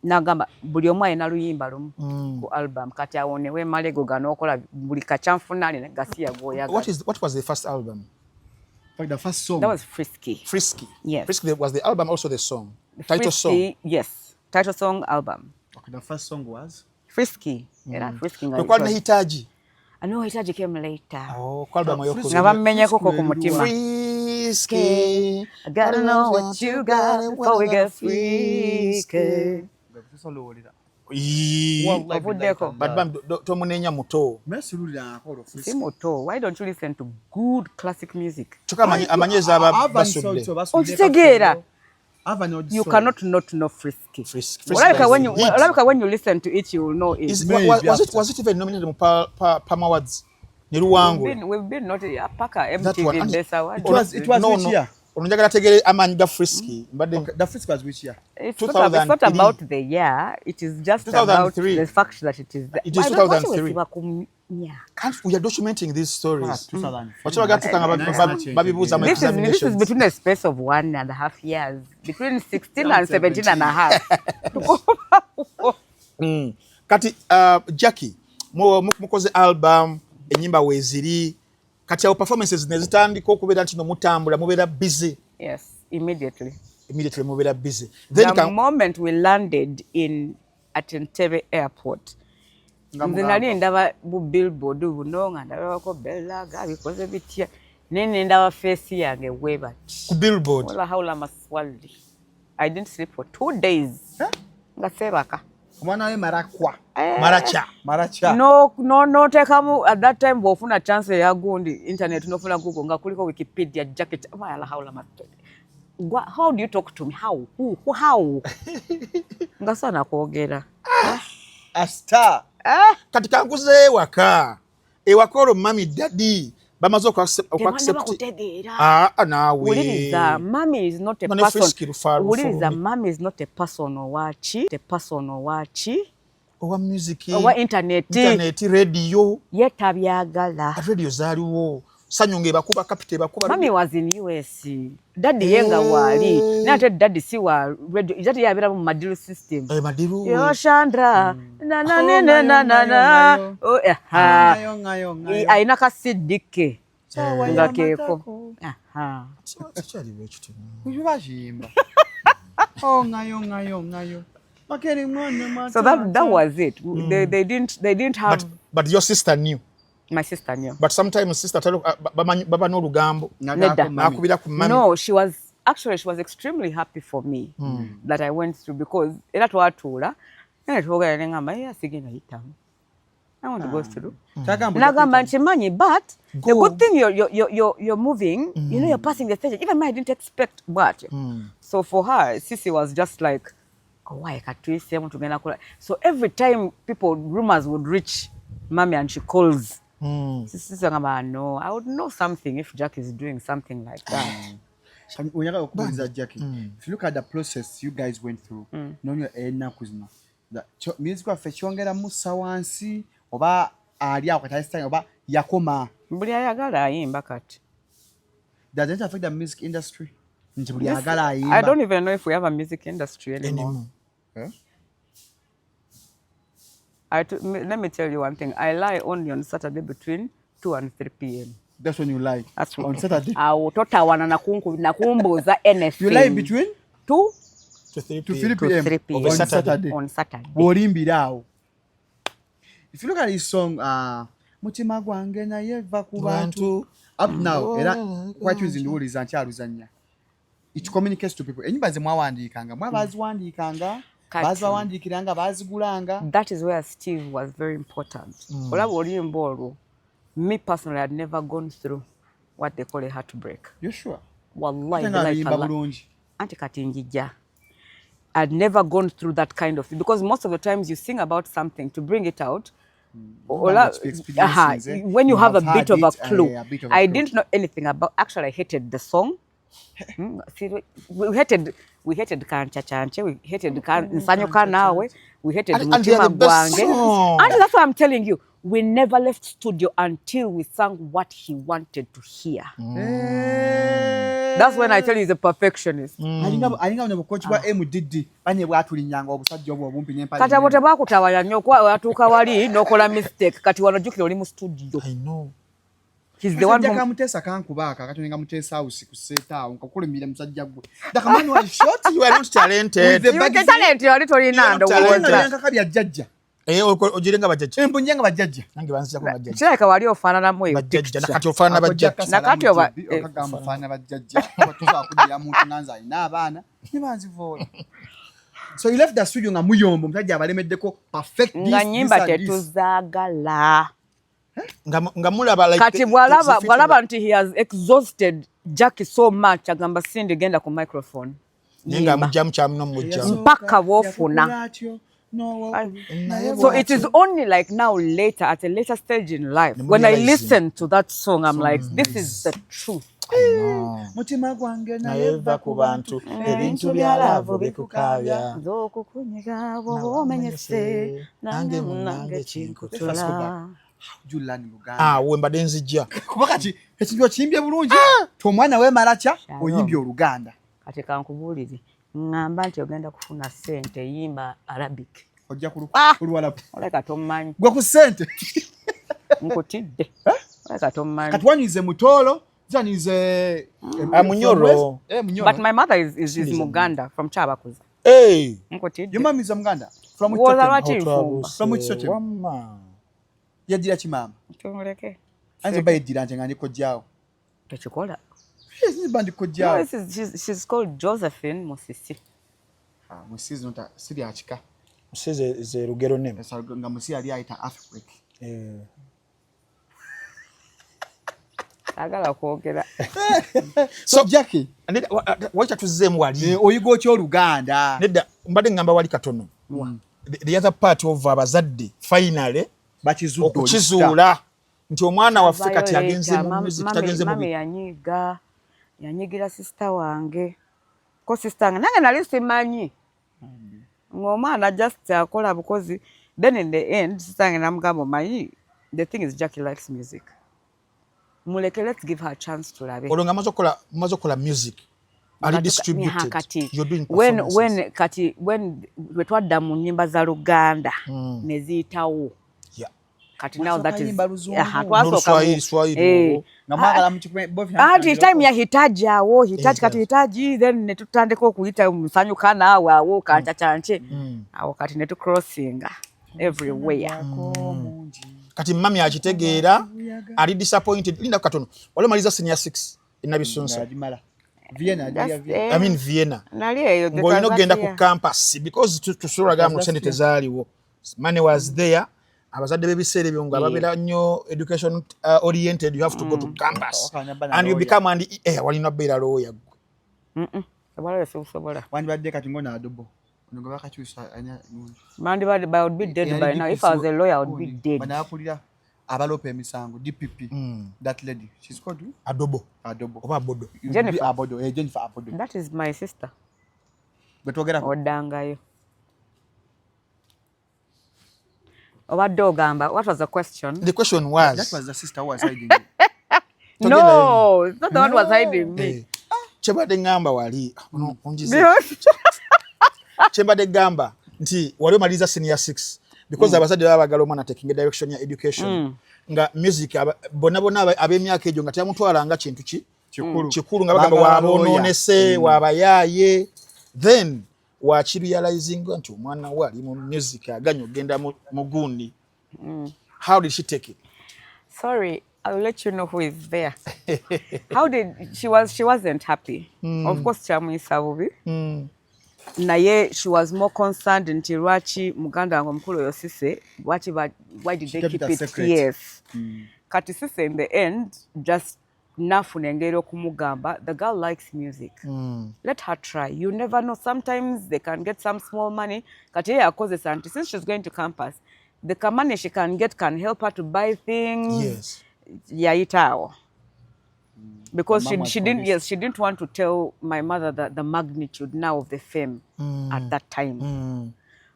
Nagamba buli omu ayina luyimba lumu ku album kati awonewo Malego gano okola buli kachanfunane ne gasiya goyaga. What was the first album? Like the first song. That was Frisky. Frisky. Yes. Frisky was the album, also the song. Title Frisky, song. yes. Title song album. Okay, the first song was Frisky. Yeah, Frisky. Kwa nahitaji. I know Hitaji came later. Oh, kwa album yoko. Ngabamenyeko ko ku mutima. Frisky. I gotta know what you got before we get frisky. But tomunenya muto. Si muto. Why don't you listen to good classic music? Choka amanyeza basudde. Okitegeera. You cannot not know Frisky. When you listen to it, you will know it. Was it even nominated in Palm Awards? We've been not Paka MTV Best Award. It was which year? Onjagala tegere amanja Frisky. The Frisky was which year? It's not about the year. It is just about the fact that it is. It is 2003. We are documenting these stories. This is between a space of 1.5 years. Between 16 and 17 and a half. Kati Jackie, mukoze album, enyimba weziri. Kati our performances nezitandika okubeera nti no mutambula mubeera busy. Yes, immediately mubeera busy. The moment we landed at Entebbe airport, nze nali ndaba bu billboard buno nga ndabako Bella gabikoze bitya nene ndaba face yange webati ku billboard. Wala haula maswali. I didn't sleep for 2 days. Nga sebaka. Mwana we marakwa. Maracha. No tekamu at that time bofuna chance ya gundi internet nofuna Google nga kuliko Wikipedia jacket. Wala haula maswali. How do you talk to me? How? Who? How? Nga sana kuogera. A star. Katika nguze waka. Ewakoro mami daddy. Bamazo kwa accept. Nawe. Uliriza mommy is not a person. Uliriza mommy is not a person owachi. A person owachi. Owa music. Owa internet. Internet radio. Yetabyagala. Radio zaliwo. Sanyonge bakuba kapite bakuba. Mommy was in US. Daddy yenga wali. Nate daddy si wa radio. Daddy yabira mu Madilu system. Madilu. Yo Chandra. Na. Oh Ngayo. Aina ka sidike. Nga keko. Achali wechito. Ubajimba. Oh ngayo. So that was it. They didn't have. But your sister knew. My sister knew. But sometimes sister baba no lugambo. No, she was extremely happy for me that I went through, because era twatula netwoga ngamba yasigena hitamu. I want to go through. Nagamba nchimanyi, but the good thing you're moving, you know, you're passing the stage. Even I didn't expect but. So for her, Sisi was just like, oh, why can't so every time rumors would reach Mommy and she calls. Sisi no, I would know something if Jack is doing something like that. Jackie, if you look at the process you guys went through, the music of Fechongera Musawansi, oba aria wakataista oba yakoma. Buli ayagala ayimba kati. Does it affect the music industry? I don't even know if we have a music industry anymore. Huh? Let me tell you one thing. I lie only on Saturday between 2 and 3 p.m. That's when you lie. That's on Saturday. Totawana nakumbuza anything. You lie between 2 to 3 p.m. On Saturday. On Saturday. If you look at this song, Mutima gwange na yeva ku bantu. Up now, era quite using the word is ancha. It communicates to people. Enyimba ze mwawandikanga, mwabaziwandikanga, bazawandikiranga, bazigulanga. That is where Steve was very important. Me personally, I'd never gone through what they call a heartbreak. You sure? Wallahi, Auntie Katinjija. I'd never gone through that kind of thing because most of the times you sing about something to bring it out. When you have a bit of a clue. I didn't know anything about. Actually, I hated the song. We hated Kancha Chanche. We hated Nsanyoka Nawe. We hated Mutima Gwange. And that's why I'm telling you. We never left studio until we sang what he wanted to hear. That's when I tell you he's a perfectionist. Kati abote bakutawaya nnyo kwa watuuka wali n'okola mistake kati wanojjukira oli mu studio. I know. He's the one who kamutesa kankubaka kati nga mutesa house ku seta nkakulimira musajja gwe. The man was short. You are not talented. You are talented. You are little Nando. Nkakabya jjajja. Ojirenga bajjajja. Embunyenga bajjajja. Nange banzija ku bajjajja. Kirabika wali ofaanana mu eyo. Bajjajja nakati ofaanana bajjajja. Nakati oba okagamba ofaanana bajjajja. Batuza akudira muntu nanza alina abaana. Ne banzivoola. So you left the studio nga muyombo musajja abalemeddeko perfect this. Nga nyimba tetuzaagala. Nga mulaba like kati bwalaba nti he has exhausted Jackie so much agamba sindi genda ku microphone. Nenga mujjamu kyamuno mujjamu. Mpaka wofuna. So it is only like now later at a later stage in life when I listen to that song I'm like this is the truth. Mutima gwange na yeva ku bantu ebintu byalavo bikukabya zokukunyiga bomenyese nange munange kinkutola. Julani Luganda. Wembadde nzijja. Kuba kati ekintu kimbye bulungi. Tomwana we malacha oyimbye Oluganda. Kati kankubuulire. Ngamba nti ogenda kufuna sente yimba Arabic. Ojja Oluwalabu. Oleka tomanyi. Gwa ku sente. Nkutidde. Oleka tomanyi. Kati wanize mutolo, zanize Munyoro. But my mother is Muganda from Chabakuza. Hey. Nkutidde. Your mom is Muganda. From which From which city? Yadira chimama. Tumuleke. Anze bayidira nje ngani kojjao. Tekikola. Yes, bandi kojjao. No, she's called Josephine Musisi. Musisi nota siri achika. Musisi is a Lugero name. Nga Musisi ali aita Africa. Agala kwogera. So Jackie, wacha tuzeemu wali. Oyigo kyo Luganda. Nedda mbadde ngamba wali katono. The other part of abazadde finally okukizuula nti omwana waffe kati agenze mu music tagenze mu mami yanyigira sister wange ko sister nange nali simanyi ng'omwana just akola bukozi then in the end sister wange namugamba manyi the thing is Jackie likes music muleke let's give her a chance to labe olwo nga maze kola music ali distributed you're doing when wetwadda mu nnyimba za Luganda ne ziyitawo kati now that is time ya hitaji awo hitaji kati hitaji then netutandika okuyita musanyuka naawe awo kancha chanche awo kati netu crossing everywhere kati mami akitegeera ali disappointed linda katono wale maliza senior 6 inabisunsa Vienna ng'olina okgenda ku campus because tusobola mu sente tezaaliwo money was there abazadde b'ebiseera ebyo nga babeera nnyo education oriented you have to go to campus and you become walina beera lawyer gwe wandibadde kati ngona adobo ngo bakakyusa mandibadde I would be dead by now if I was a lawyer I would be dead banakulira abalopa emisango DPP that lady she's called Adobo oba Abodo Jennifer Abodo that is my sister betogera odangayo obadde ogamba what was the question? The question was that was the sister who was hiding no it's not the one who was hiding me kyebadde ngamba wali onjize kyebadde gamba nti wali omaliza senior 6 because abazadde babagala omwana taking a direction ya education nga music bonna ab'emyaka egyo nga teyamutwala nga kintu kikulu nga bagamba waboononese wabayaaye then wakirealizing nti omwana we ali mu music aganya ogenda mu gundi. How did she take it? Sorry, I'll let you know who is there. How did she wasn't happy. Of course, chamwisa bubi. Naye she was more concerned nti lwaki muganda wange omukulu oyo Sise why did they keep it secret? Yes. Kati Sise in the end just nafuna engeri okumugamba the girl likes music. Let her try. You never know, sometimes they can get some small money. Kati ye akozesa nti since she's going to campus the money she can get can help her to buy things. Yes. Yaitawo. Because she didn't want to tell my mother the magnitude now of the fame at that time.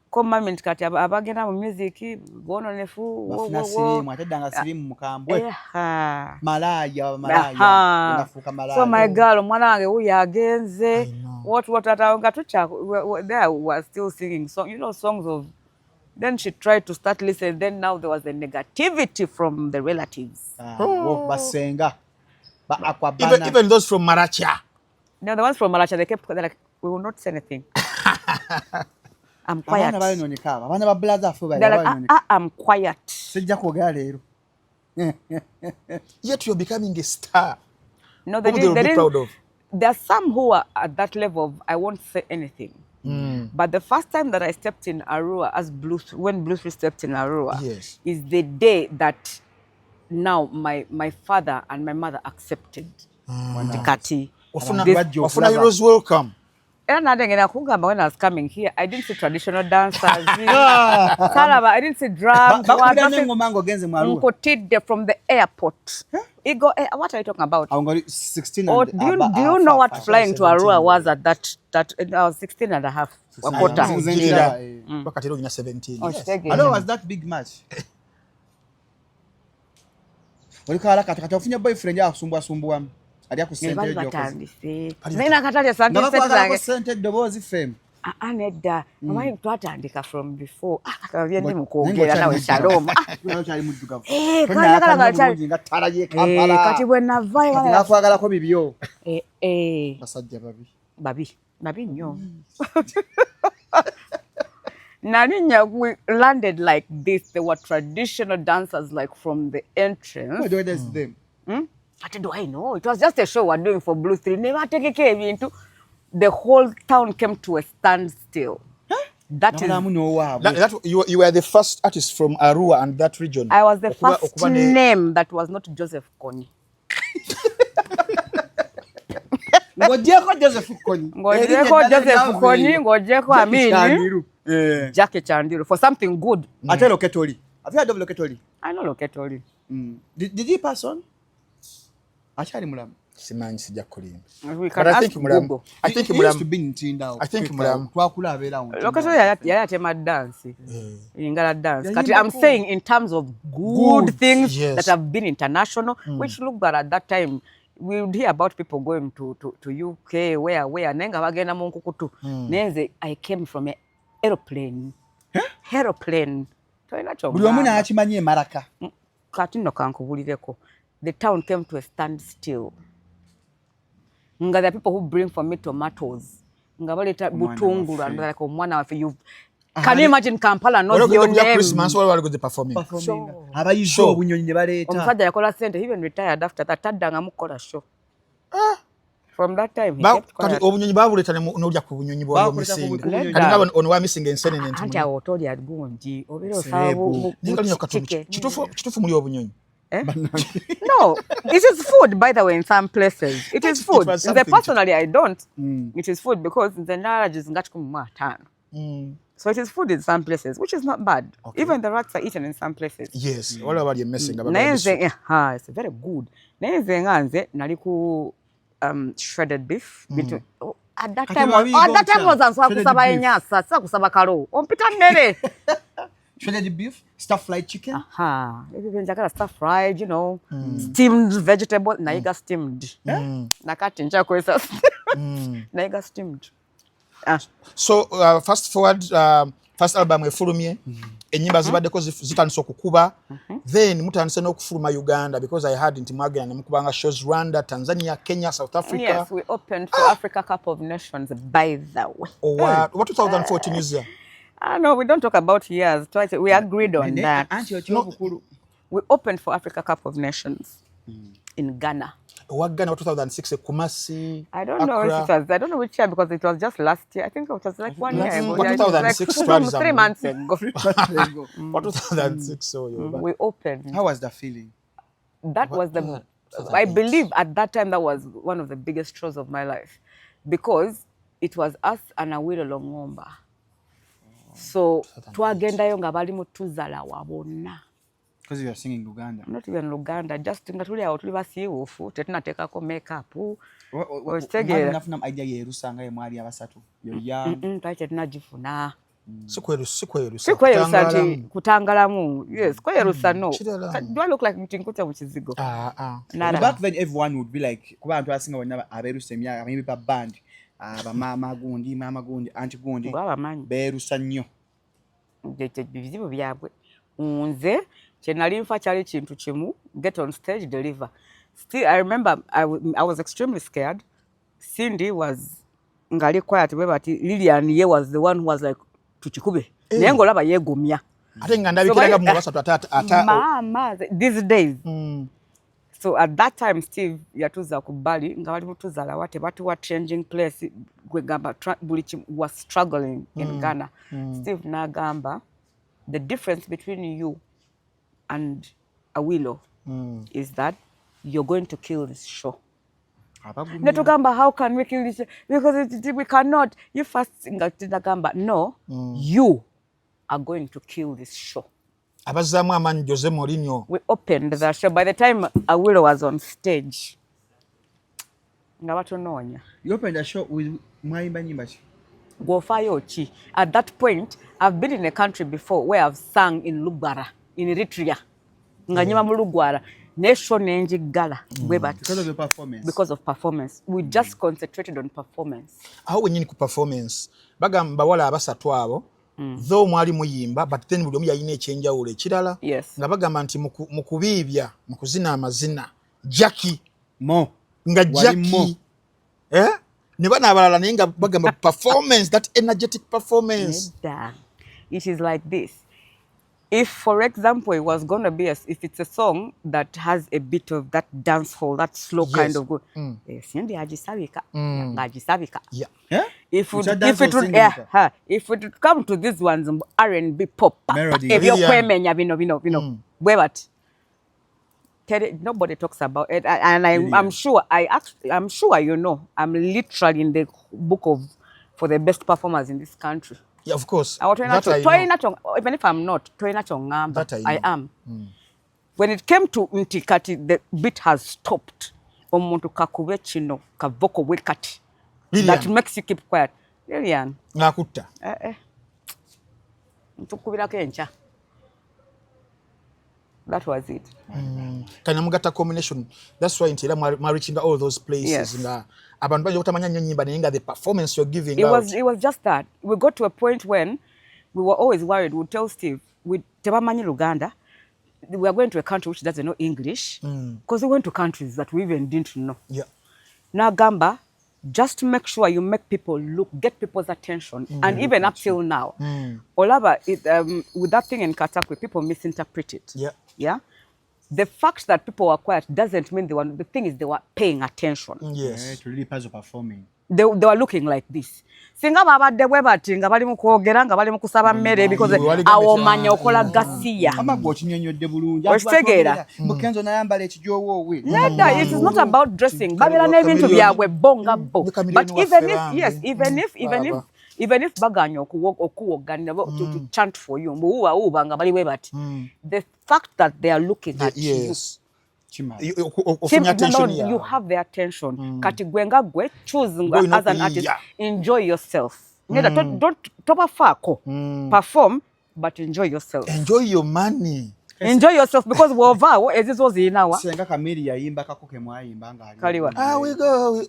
Come moment kati abagenda mu music bono nefu bafuna sirimu atedanga sirimu mukambwe malaya inafuka malaya. So my girl omwana wange uyu agenze what atanga tucha there was still singing songs of. Then she tried to start listening. Then now there was a negativity from the relatives. Basenga. Even those from Maracha. No, the ones from Maracha, they're like, we will not say anything. I'm quiet. They're like, I'm quiet. Yet you're becoming a star. No, they didn't be proud of. There are some who are at that level of, I won't say anything. But the first time that I stepped in Arua when Blues stepped in Arua is the day that now my father and my mother accepted. Kati. Wafuna heroes welcome. When I was coming here, I didn't see traditional dancers. I didn't see drums. From the airport. What are you talking about? 16 do you know what flying to Arua was at that I was 16 and a half. 17. Hello, was that big match? Olikala kati ofunye boyfriend ya kusumbwa ali akusente sente dobozi fame aneda mama twatandika from before akabye ndi mukogera nawe Shalom cyali mudugavu kati bwe navayo nakwagala ko bibyo basajja babi nnyo. Naninya, we landed like this. There were traditional dancers like from the entrance. What is them? What do I know? It was just a show we're doing for Blue 3. Never take a cave into. The whole town came to a standstill. That you were the first artist from Arua and that region. I was the first name that was not Joseph Kony. Ngojeko Joseph Kony. Ngojeko Amini. Jackie Chandiru for something good. Ate Loketoli. Have you heard of Loketoli? I know Loketoli. Did he pass on? Achari mulamu. Simanyi sijja kulimba. But I think mulamu. I think mulamu. I think mulamu. Twakula abera on. Loketoli yali atema dance. Ingala dance. Kati I'm saying in terms of good things that have been international, which looked bad at that time. We would hear about people going to UK, where nenga bagenda mu nkukutu. Nenze I came from a aeroplane. Aeroplane. Buli omu n'akimanye maraka. Kati nno kankubulireko. The town came to a standstill. Nga the people who bring for me tomatoes. Nga baleta butungulu and like omwana wafe you. Can you imagine Kampala knows your name? Christmas while we were performing. Abayisho obunyonyi ne baleta. Omusajja yakola sente, even retired after that taddanga mukola show. From that time he kept quiet. Kati obunyonyi babuleta n'olya ku bunyonyi bwa missing. Kati ngaba ono wa missing ensenene nti. Anti awotoli agunji obero sabu. Kitufu muli obunyonyi. No, it is food, by the way, in some places. It is food. Personally, I don't. It is food because the knowledge is not so it is food in some places, which is not bad. Okay. Even the rats are eaten in some places. Yes, all about you messing about it's very good. Naliku shredded beef. At that time was shredded beef, stuffed chicken. Stuff-fried, steamed vegetable. Naiga steamed. Nakati nchakwesa. Naiga steamed. So fast forward, first album Efulumye, enyimba zibaddeko zitandise okukuba then mutandise n'okufuluma Uganda because I had nti mwagenda ne mukubanga shows Rwanda, Tanzania, Kenya, South Africa. Yes, we opened for Africa Cup of Nations, by the way. Oh, what 2014 is there? No, we don't talk about years. Twice we agreed on that. We opened for Africa Cup of Nations in Ghana. What Ghana 2006 Kumasi? I don't know if it was. I don't know which year because it was just last year. I think it was like 1 year ago. What 2006 like 3 months ago. What 2006? So we opened. How was the feeling? That was the. I believe at that time that was one of the biggest shows of my life, because it was us and Awilo Longomba. So twagendayo nga bali mutuzala wabona. Because you are singing Luganda. Not even Luganda, just nga tuli awo tuli basiiwufu tetunateekako makeup. Enough idea yerusanga ye mwali abasatu. Twali tetunagifuna. Sikwerusa kutangalamu. Yes, kwerusa no. Do I look like mtinkuta mukizigo? Back then everyone would be like, kuba abantu abasinga bonna aberusa emyaka maybe ba band. Mama gundi, auntie gundi. Berusa nnyo. Bizibu byabwe. Nze kyenali nfa kyali kintu kimu, get on stage, deliver. Still, I remember I was extremely scared. Cindy was ngali quiet, but Lillian ye was the one who was like, tuchikube. Naye ngolaba yegumya. Ate nga ndabikiraga mu basatu ata mama these days. So at that time Steve yatuza ku Bali nga bali mutuzala wate batuwa changing place gwegamba was struggling in Ghana. Steve nagamba the difference between you and Awilo is that you're going to kill this show. Netugamba, how can we kill this show? Because we cannot. You first ngatagamba, no, you are going to kill this show. Abazamu amani Jose Mourinho. We opened the show. By the time Awilo was on stage, nga batunonya. You opened the show with Mwayimba Nyimbachi. Gofayochi. At that point, I've been in a country before where I've sung in Lugara, in Eritrea. Nganyima mu Lugwara. Nation Gala. Because of the performance. Because of performance. We just concentrated on performance. How we need ku performance. Bagamba wala abasatu abo. Though mwali muyimba, but then buli omu yalina ekyenjawulo ekirala. Yes. Nga bagamba nti mu kubiibya, mu kuzina amazina. Jackie. Mo. Nga Jackie. Ne bana abalala naye nga bagamba performance, that energetic performance. It is like this. If, for example, it was going to be, if it's a song that has a bit of that dance hall, that slow kind of go, if it come to these ones, R&B pop, if you're nobody talks about it, and I'm sure you know, I'm literally in the book for the best performers in this country. Yeah, of course. Even if I'm not, I am. When it came to Ntikati, the beat has stopped. Omuntu kakube chino, kavoko wekati. That makes you keep quiet. Lilian. Nakutta. Ntukubira kencha. That was it. Kanamugata combination. That's why I'm reaching all those places. Yes. The performance you're giving it was just that. We got to a point when we were always worried. We'd tell Steve, we are going to a country which doesn't know English, because we went to countries that we even didn't know. Yeah. Now, Gamba, just to make sure you make people look, get people's attention, and even up till now, Olaba, with that thing in Katakwe, people misinterpret it. Yeah. Yeah. The fact that people were quiet doesn't mean they were. The thing is, they were paying attention. Yes. It really part of performing. They were looking like this. Singa babadde bwe bati nga bali mu kwogera nga bali mu kusaba mmere because awo manya okola gasiya. Amagwo kinyonyodde bulungi. Ostegera. Mukenzo nayambala ekijowo we. It is not about dressing. Babera n'ebintu byabwe bonga bo. But even if baganya okuwoganira to chant for you, uba nga bali bwe bati. The fact that they are looking at you. You have their attention. Kati gwenga gwe choose as an artist. Enjoy yourself. Don't topa fako. Perform, but enjoy yourself. Enjoy your money. Enjoy yourself because wova what is this was in now. Senga kamili yayimba kakoke mwayimba ngali. Kaliwa. We go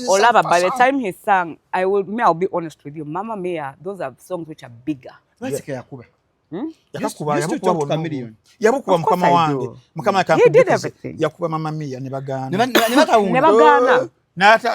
Olava, by the time he sang, I'll be honest with you, Mamma Mia, those are songs which are bigger. Let's get Yakuba. Yakuba mukama wange. Mukama kangu. He did everything. Yakuba Mamma Mia ne bagana. Never gana.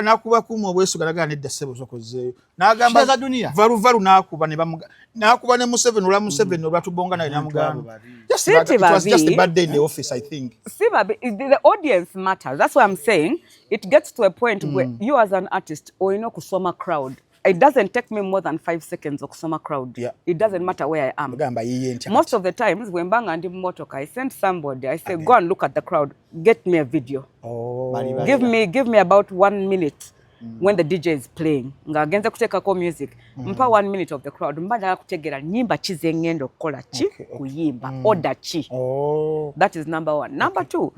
Nakuba kuma obwesu galagana nedda sebo sokoze. Nagamba za dunia. Varu nakuba ne bamuga. Nakuba ne Museveni ula Museveni olwatubonga naye namugamba. It was just a bad day in the office, I think. See, the audience matters. That's what I'm saying. It gets to a point where you as an artist or kusoma crowd. It doesn't take me more than 5 seconds of kusoma crowd. Yeah. It doesn't matter where I am. Most of the times when Bang and Motoka, I send somebody, I say, go and look at the crowd, get me a video. Oh. Give me about 1 minute when the DJ is playing. Ngagenza kuteka ko music. Mpa 1 minute of the crowd. Mbanja kutegera nyimba chi zengendo kola chi kuyimba. Order chi. Oh. That is number 1. Number 2,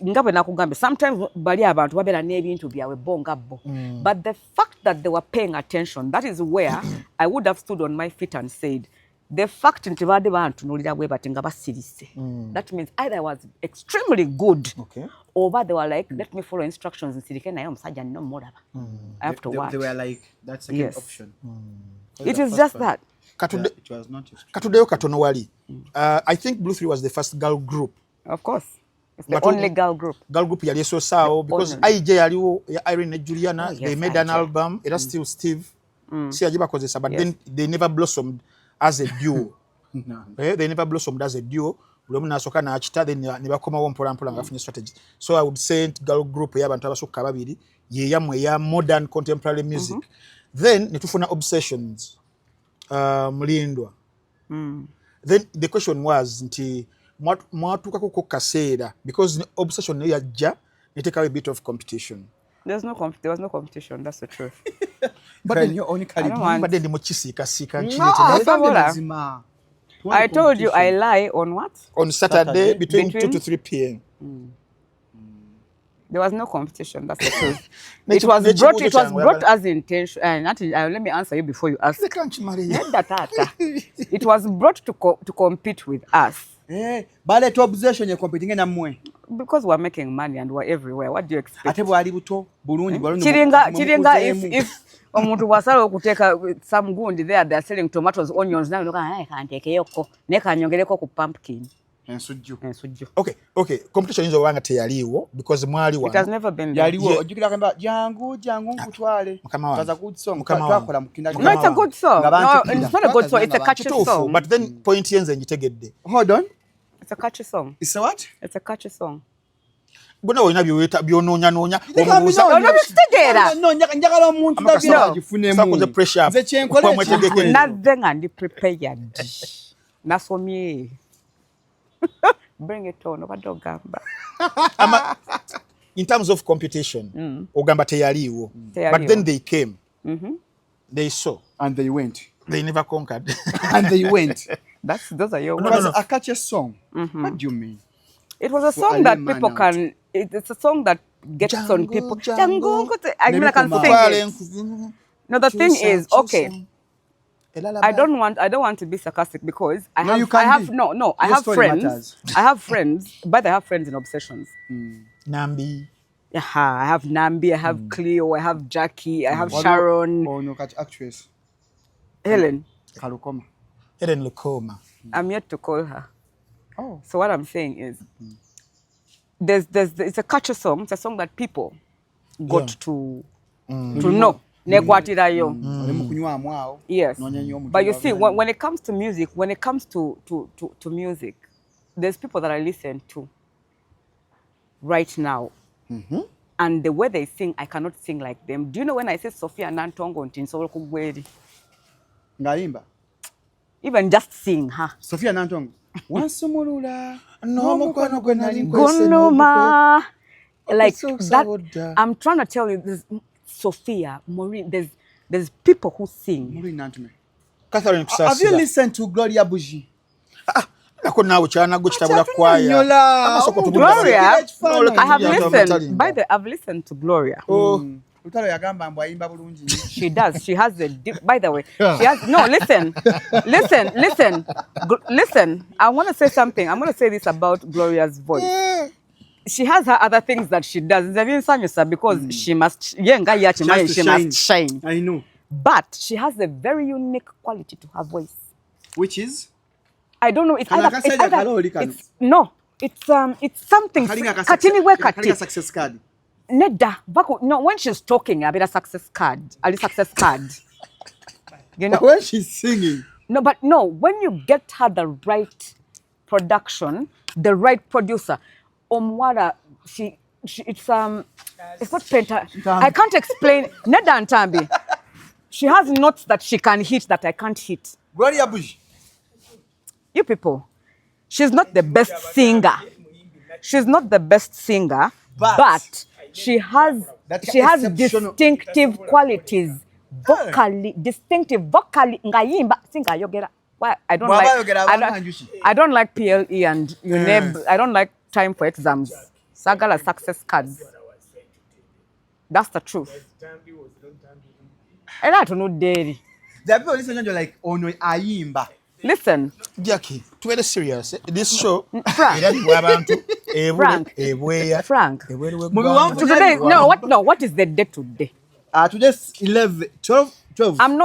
ngabe nakugambe sometimes bali abantu babera n'ebintu byawe bonga bo. But the fact that they were paying attention, that is where I would have stood on my feet and said, the fact nti bade bantu nolira bwe batenga basirise. That means either I was extremely good. Okay. Or they were like, let me follow instructions in Sirike na musajja no moraba. I have to watch. They were like, that's the second option. It is just that. It was not Katudeyo katono wali. I think Blue 3 was the first girl group. Of course. It's the only girl group. Girl group yali so sao because IJ yaliwo Irene and Juliana, they made an album. It was still Steve. Si ajiba kozesa, but then they never blossomed as a duo. They never blossomed as a duo. Nasoka na achita then ne bakomawo mpola ngafunye strategy. So I would say girl group y'abantu abasoka babiri ye yamwe ya modern contemporary music. Then netufuna Obsessions mulindwa. Then the question was nti mwatuka ko kaseera because Obsession ne yajja ne take a bit of competition. There was no competition, that's the truth. But then you only carry but then muchisika sika I told you I lie on what? On Saturday between 2 to 3 p.m. There was no competition, that's the truth. It was brought as intention. Let me answer you before you ask. It was brought to compete with us. But obsession you're competing na mwe. Because we're making money and we're everywhere. What do you expect? Chiringa if omuntu wasala okuteka some gundi there, they're selling tomatoes, onions, now look at kantekeyoko neka nyongereko ku pumpkin. Ensujju. Okay. Competition is owanga teyaliwo because mwali wa. It has never been there. Yaliwo ojukira kamba jangu nkutwale. Kaza good song. Twakola mukinda. No, it's a good song. No, it's not a good song. It's a catchy song. But then point yenze njitegedde. Hold on. It's a catchy song. It's a what? It's a catchy song. Bona wena byononya njagala omuntu tabira agifunemu. Sako the pressure. Nze kyenkole nothing and prepared. Nasomye. Bring it on obadogamba. In terms of competition, ogamba teyaliwo. But then they came. They saw and they went. They never conquered. And they went. Those are your words. It was a catchy song. What do you mean? It was a song that people can. It's a song that gets on people. I mean, I can sing it. No, the thing is, okay. I don't want to be sarcastic because I have friends. I have friends, but I have friends in Obsessions. Nambi. I have Nambi, I have Cleo, I have Jackie, I have Sharon. Oh no, catch actress. Helen Lukoma. I'm yet to call her. Oh. So what I'm saying is, it's a catchy song. It's a song that people got to know. Yes. But you see, when it comes to music, to music, there's people that I listen to right now. And the way they sing, I cannot sing like them. Do you know when I say Sophia Nantongo Ntinsolo Kugwedi? Ngaimba. Even just sing, huh? Sophia Nantongo. Wansumulula. No mukwano gwe nali Gonoma. Like that. I'm trying to tell you this. Sophia, Maureen, there's people who sing. Maureen Nantume. Catherine Kusasira. Have you listened to Gloria Buji? Gloria, I have listened. I've listened to Gloria. Lutalo yagamba mbu ayimba bulungi. She does. She has a deep, by the way, she has, no, listen. I want to say something. I'm going to say this about Gloria's voice. She has her other things that she does. Because she must shine. I know. But she has a very unique quality to her voice. Which is? I don't know. It's no. It's something. Kali success card. Nedda, no, when she's talking, a bit of success card. You know, when she's singing. No, but no, when you get her the right production, the right producer, Omwara, it's not penta. I can't explain. Nedda and Tambi, she has notes that she can hit that I can't hit. Gloria Bush. You people, she's not the best singer. But she has distinctive qualities. Vocally. Ngayimba singa yogera. Why I don't like PLE and UNEB. I don't like time for exams. Sagala success cards. That's the truth. And I don't know dairy. The people listening to like ono ayimba. Listen, Jackie, to be serious, this show, Frank. Today, what is the day today? Today's 12. I'm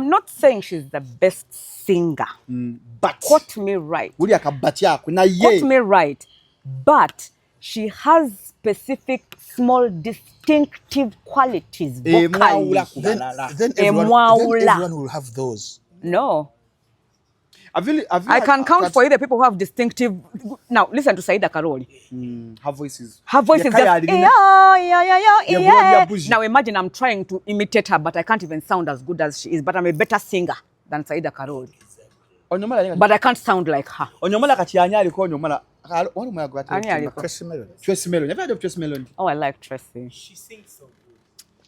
not saying she's the best singer. But quote me right. Quote me right. But she has specific, small, distinctive qualities vocally. Then everyone will have those. No. I can count for you the people who have distinctive. Now, listen to Saida Karoli. Her voice is just, yeah. Now, imagine I'm trying to imitate her, but I can't even sound as good as she is. But I'm a better singer than Saida Karoli. But I can't sound like her. Tracy Melon. Never heard of Tracy Melon. Oh, I like Tracy. She sings so good.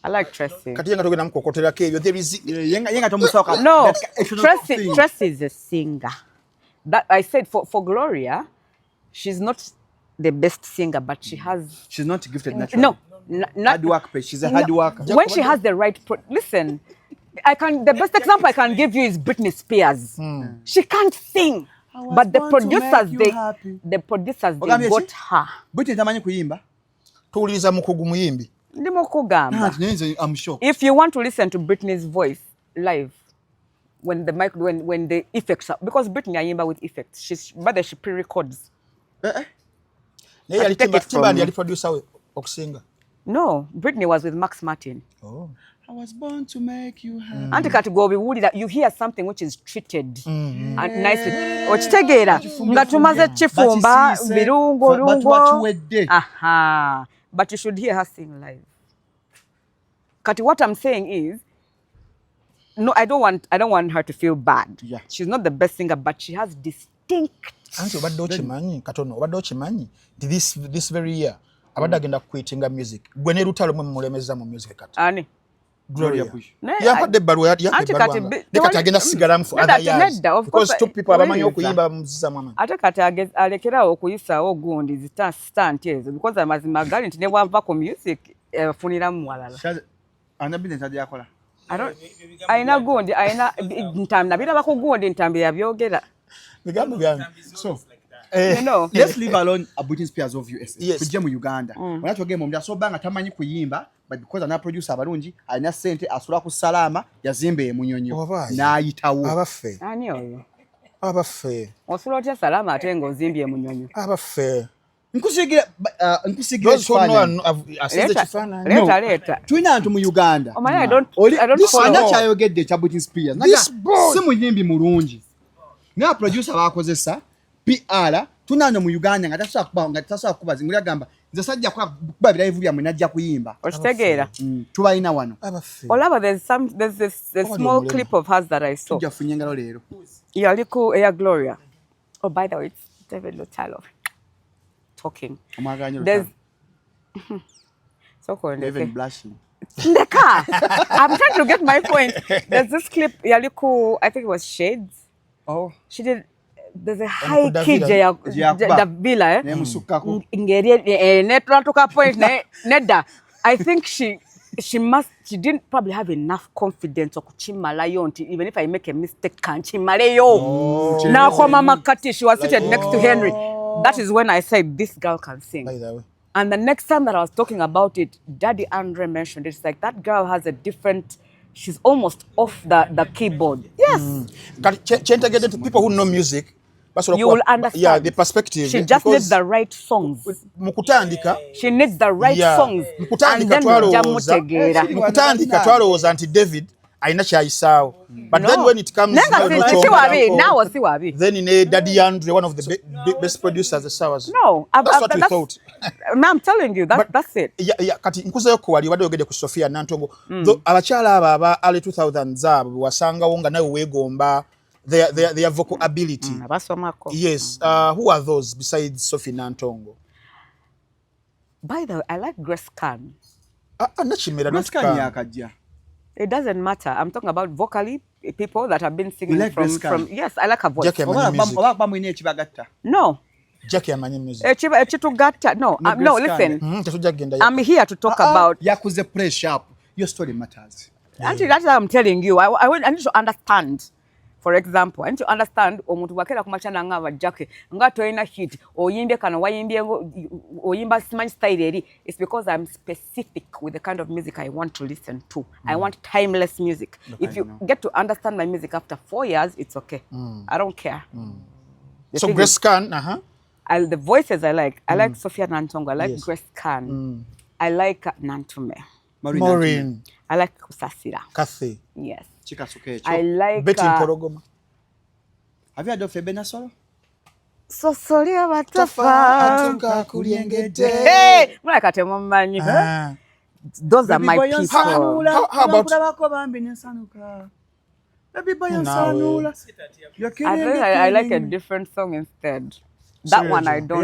I like Tracy. No, Tracy is a singer. That I said for Gloria, she's not the best singer, but she's not gifted naturally. No, hard work. She's a hard worker. When she has the right, listen. The best example I can give you is Britney Spears. She can't sing, but the producers they got her. Britney tamanyi kuyimba. Tuuliza mukugu muyimbi. I'm sure. If you want to listen to Britney's voice live, when the effects are, because Britney ayimba with effects, but she pre-records. No, Britney was with Max Martin. Oh. I was born to make you happy. That you hear something which is treated and nicely. Ochitegera nga tumaze chifumba birungo. Aha. But you should hear her sing live. Kati, what I'm saying is, no, I don't want her to feel bad. Yeah. She's not the best singer, but she has distinct. This very year, abadde agenda quitting music. Gwene lutalo mwe mulemeza mu music kati. Ani? Gloria Bush. Yapadde ebbaluwa kati agenda sigalamu for other years. Because two people abamanyi okuyimba muziza mama. Ate kati alekerawo okuyisaawo gundi zitant ezo because amazima gali nti ne bwava ku music funiramu walala. Ana business adi yakola. Aina gundi aina ntambi nabiraba ku gundi ntambi yabyogera. Bigambo byange. So no. Let's leave alone a Britney Spears of USA. Yes. Kujja mu Uganda. Wanatogeye mu mda so banga tamanyi kuyimba, but because ana producer abalungi alina sente asula ku salama yazimbe emunyonyo n'ayitawo. Abaffe. Ani oyo? Abaffe. Osula otya salama ate ng'ozimbye emunyonyo. Abaffe. Nkusigira Leta. Tulina antu mu Uganda. Oh, I don't follow. Kyayogedde kya Britney Spears. Si muyimbi mulungi. Na producer bakozesa PR tunano mu Uganda nga tasobola kuba zinguli agamba nze sajja kuba birayivu bya mwenajja kuyimba. Okitegeera. Tubalina wano. Olaba there's a small clip of hers that I saw. Tujja funyengalo leero. Yaliko Air Gloria. Oh, by the way, it's David Lutalo talking. There's so called David blushing. In the car. I'm trying to get my point. There's this clip Yaliko, I think it was Shades. Oh. She did. There's a high kid Davila ngeri netwatuka point nedda. I think she she didn't probably have enough confidence okuchimalayo nti even if I make a mistake kanchimaleyo. Now kwa mama Kati, she was seated next to Henry. That is when I said this girl can sing. By the way. And the next time that I was talking about it, Daddy Andre mentioned it. It's like that girl has a different, she's almost off the keyboard. Yes. To people who know music, you will understand. Yeah, the perspective. She just needs the right songs. She needs the right songs. And then mukutandika twalowooza nti David aina kyayisaawo. But then when it comes then in Daddy Andre, one of the best producers, the Sowers. No, that's what we thought. I'm telling you, that's it. Yeah, kati nkuzayo ko wali wadde ogede ku Sophia Nantongo. Abakyala aba early 2000s abo wasangawo nga nawe weegomba their vocal ability. Yes. Who are those besides Sophie Nantongo? By the way, I like Grace Khan. Grace Khan yakajja. It doesn't matter. I'm talking about vocally people that have been singing like from yes, I like her voice. No. Jackie amanyi music. No, no, listen. I'm here to talk about yakuze press up. Your story matters. Actually, that's what I'm telling you. I need to understand. For example, I need to understand omuntu wakera kumachana ngava Jackie nga toina hit oyimbe kana wayimbye oyimba simanyi style eri. It's because I'm specific with the kind of music I want to listen to. I want timeless music. If you get to understand my music after 4 years, it's okay. I don't care. So Grace Khan, the voices I like Sophia Nantongo, I like Grace Khan. I like Nantume. Maureen. I like Kusasira. Kathy. Yes. I like Betty Porogoma. Have you heard of Ebena Solo? So sorry about Hey! Those are my people. How about I like a different song instead. That one I don't.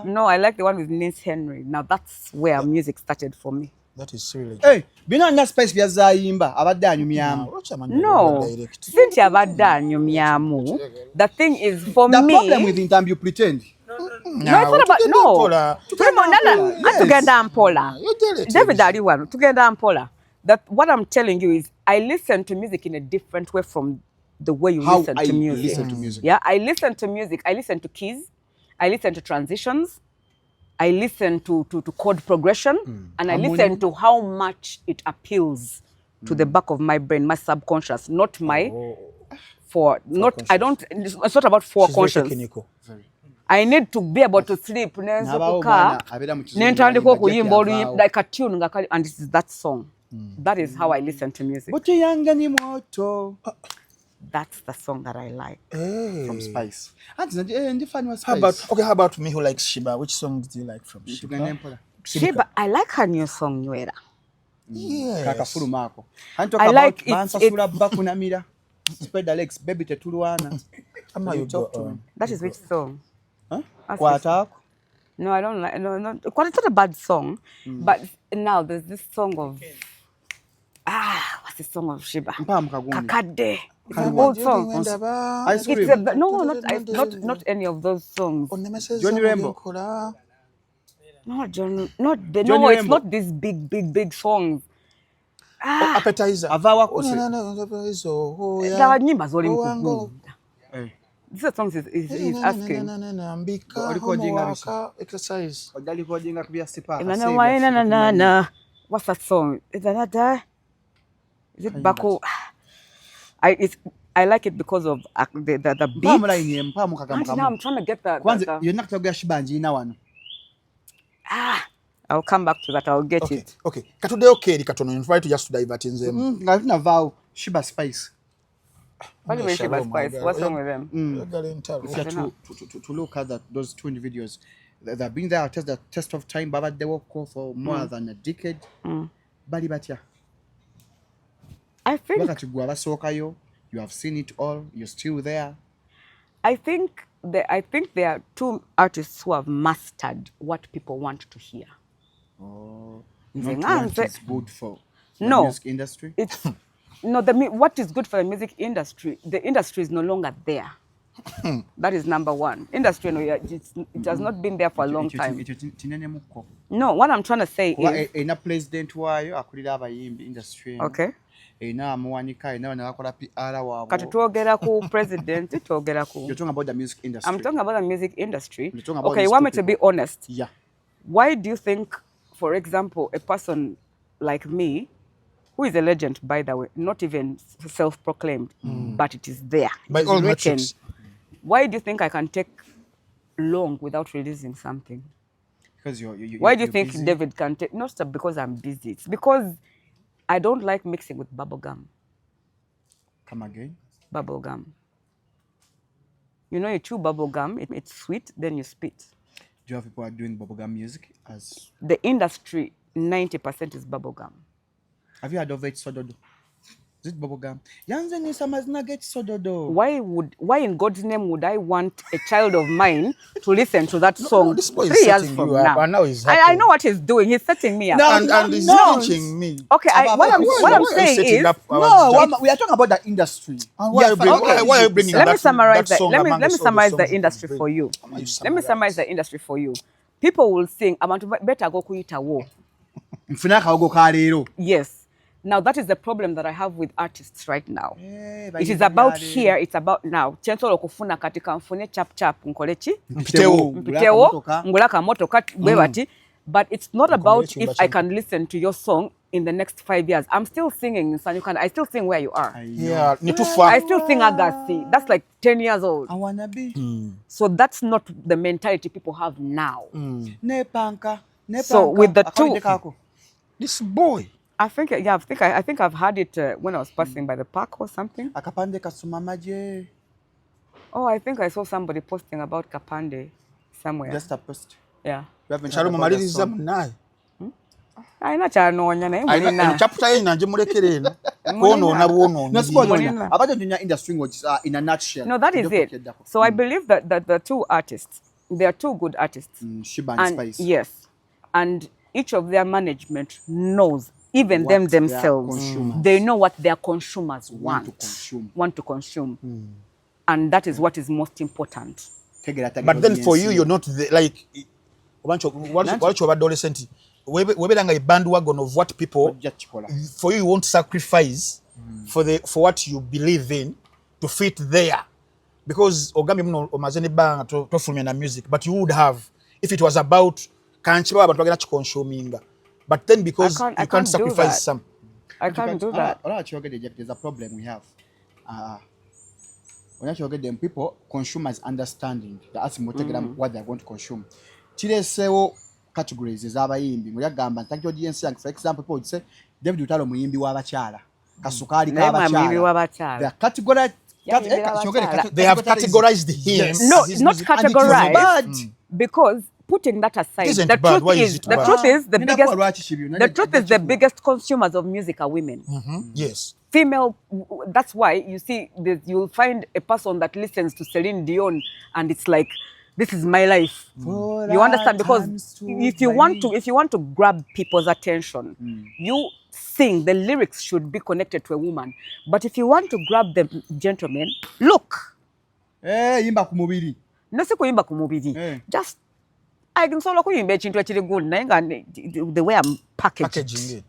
No, I like the one with Nins Henry. Now that's where music started for me. That is really. Hey, bino na space bya zayimba abadde anyumyamu. No, since abadde anyumyamu, the thing is for me. The problem with the time you pretend. No, it's not about no. Tugenda Ampola. David Aliwano, tugenda Ampola. That what I'm telling you is I listen to music in a different way from the way you listen to music. Yeah, I listen to music. I listen to keys. I listen to transitions. I listen to chord progression, and I listen to how much it appeals to the back of my brain, my subconscious, not my I don't. It's not about foreconscious. I need to be able to sleep. Like a tune, and this is that song. That is how I listen to music. That's the song that I like. From Spice. How about me who likes Shiba? Which songs do you like from Shiba? Shiba, I like her new song, Nwera. Yes. I like it. Spread the legs, baby tetulwana. That is which song? Kwata. No, I don't like. No. It's not a bad song, but now there's this song of what's the song of Shiba? Kakade. It's an old song. Not any of those songs. Johnny Rainbow. No, Johnny. No, it's not these big songs. Appetizer. Avawa kose. This is songs he's asking. Exercise. What's that song? Is it Bako? I like it because of the beat. Now I'm trying to get I'll come back to that. I'll get it. Okay. Katono invite to just divert in them. Ngavina vow Shiba Spice. What do you mean Shiba Spice? What's wrong with them? If you are to look at those two individuals, they've been there at the test of time. Baba they work for more than a decade. Bali batia. I think you have seen it all. You're still there. I think there are two artists who have mastered what people want to hear. Not what is good for the music industry. It's what is good for the music industry. The industry is no longer there. That is number one. Industry, no, it has not been there for a long time. No, what I'm trying to say is... Ena president wayo akulira abayimbi industry. Okay. Ena amuwanika, ena nakola PR wabo. Kati tuogera ku president, tuogera ku... You're talking about the music industry. I'm talking about the music industry. About okay, you want me to be honest? Yeah. Why do you think, for example, a person like me, who is a legend, by the way, not even self-proclaimed, but it is there. By it all is written. metrics. Why do you think I can take long without releasing something? Because why do you think busy? David can take? Not because I'm busy. It's because I don't like mixing with bubble gum. Come again? Bubble gum. You know, you chew bubble gum, it's sweet, then you spit. Do you have people who are doing bubblegum music as... The industry, 90% is bubble gum. Have you heard of it, Sododo? Is it bubblegum? Yanze ni summers nugget Sododo. Why in God's name would I want a child of mine to listen to that song this boy is 3 years setting from you up, now? and now he's I happy. know what he's doing. He's setting me up. And he's teaching me. Okay, what I'm saying is... We are talking about the industry. And why are you bringing Let me that summarize song Let among me all the summarize the songs you industry bring? for you. How you Let me summarize the industry for you. People will sing, "Abantu better go kuyita wo." Mfuna kaogo kalero. Yes. Now that is the problem that I have with artists right now. It is about here, it's about now. Chensolo kufuna katika mfune chap nkolechi. Mpitewo, ngulaka motoka bwebati. But it's not about if I can listen to your song in the next 5 years. I'm still singing in Sanyukan. I still sing Where You Are. Yeah, ni too far. I still sing Agassi. That's like 10 years old. I wanna be. So that's not the mentality people have now. Nepanka. So with the two, This boy. I think I've heard it when I was passing by the park or something. Akapande kasuma maje. Oh, I think I saw somebody posting about Kapande somewhere. Just a post. Yeah. Chalo mumaliriza munaye. Aina chanonya naye mulina. Chapter ina nje mulekere eno. Kono bwono. About the industry in a nutshell. No, that is it. So I believe that the two artists, they are two good artists. Shiba and Spice. Yes. And each of their management knows, even What themselves, they know what their consumers want to consume. And that is what is most important. But then for you, you're not like once you're adolescent, weberanga a bandwagon of what people for you won't sacrifice for what you believe in to fit there. Because ogami muno omazeni banga to fulmia na music, but you would have if it was about kanchiba abantu bagenda chikonsuminga. But then because you can't sacrifice some. I can't do that. There's a problem we have. When you get them people, consumers understanding the what they're going to consume. Chile sewo categories is abayimbi. Muri agamba ntakyo audience yang for example people would say David Utalo muyimbi w'abakyala. Kasukali k'abakyala. They are categorized. They have categorized him. Yes. No, not categorized. Because putting that aside, the truth is the biggest consumers of music are women. Yes. Female, that's why you see you'll find a person that listens to Celine Dion and it's like, this is my life. You understand? Because if you want to grab people's attention, you sing, the lyrics should be connected to a woman. But if you want to grab the gentlemen, look. Yimba kumubiri. Nasi kuyimba kumubiri. Just I can solo kuyimba chintu chiri good the way I'm packaging it.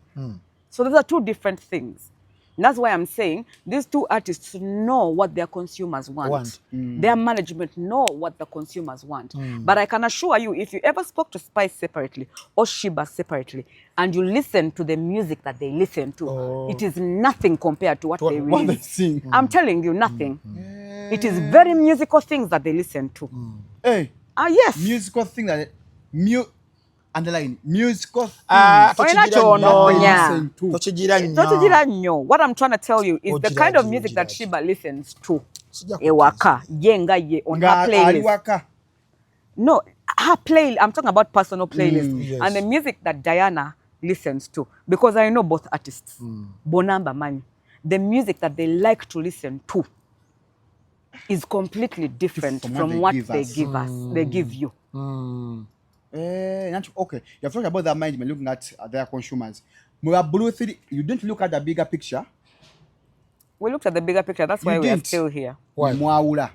So those are two different things. And that's why I'm saying these two artists know what their consumers want. Their management know what the consumers want. But I can assure you, if you ever spoke to Spice separately or Shiba separately, and you listen to the music that they listen to, it is nothing compared to what they really sing. I'm telling you, nothing. It is very musical things that they listen to. Hey. Yes. Musical thing that underline musical things. What I'm trying to tell you is the kind of music that Shiba listens to. Ewaka, yenga ye on her playlist. No, I'm talking about personal playlist. Yes. And the music that Diana listens to. Because I know both artists. Bonamba Mani. The music that they like to listen to is completely different from what they give us. They give you. Okay, you're talking about that management looking at their consumers. You didn't look at the bigger picture. We looked at the bigger picture. That's why we are still here. Mwaula.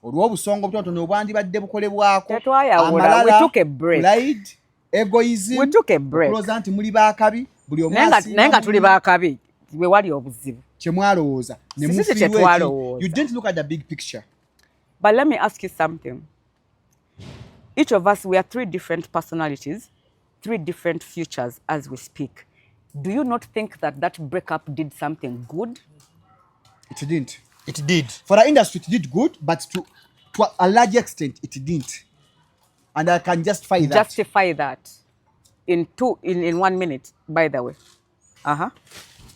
olw'obusonga obutonotono obwandibadde bukolebwako Tetwayawula. We took a break. pride, egoism, We took a break. okulowooza nti muli baakabi buli omu Naye nga tuli baakabi bwe wali obuzibu. kye mwalowooza ne Sisi mufiirwa tetwalowooza. you didn't look at the big picture. But let me ask you something. Each of us, we are 3 different personalities, 3 different futures as we speak. Do you not think that that breakup did something good? It didn't. It did. For the industry, it did good, but to a large extent, it didn't. And I can justify that. Justify that in 1 minute, by the way.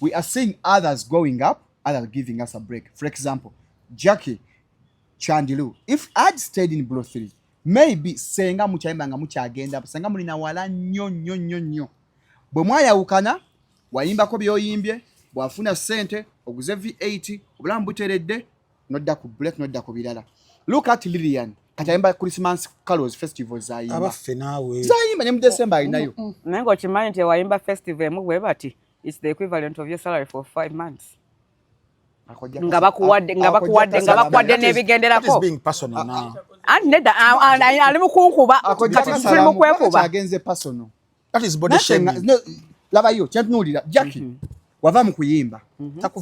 We are seeing others going up, others giving us a break. For example, Jackie, Chandiru. If I'd stayed in Blow 3, maybe senga muchayimba nga mukyagenda senga mulina wala nnyo bwe mwayawukana wayimbako byoyimbye bwafuna ssente oguze V8 obulamu buteredde nodda ku break nodda ku birala. Look at Lillian katayimba Christmas Carols Festival zayimba abaffe naawe zayimba ne mu December alinayo naye ng'okimanyi nti wayimba festival emu bwe bati it's the equivalent of your salary for 5 months. nga bakuwadde n'ebigenderako ali mukunkuba kati tuli mu kwekuba agenze personal. That is body shaming. No, labayo kyentunuulira Jackie wava mu kuyimba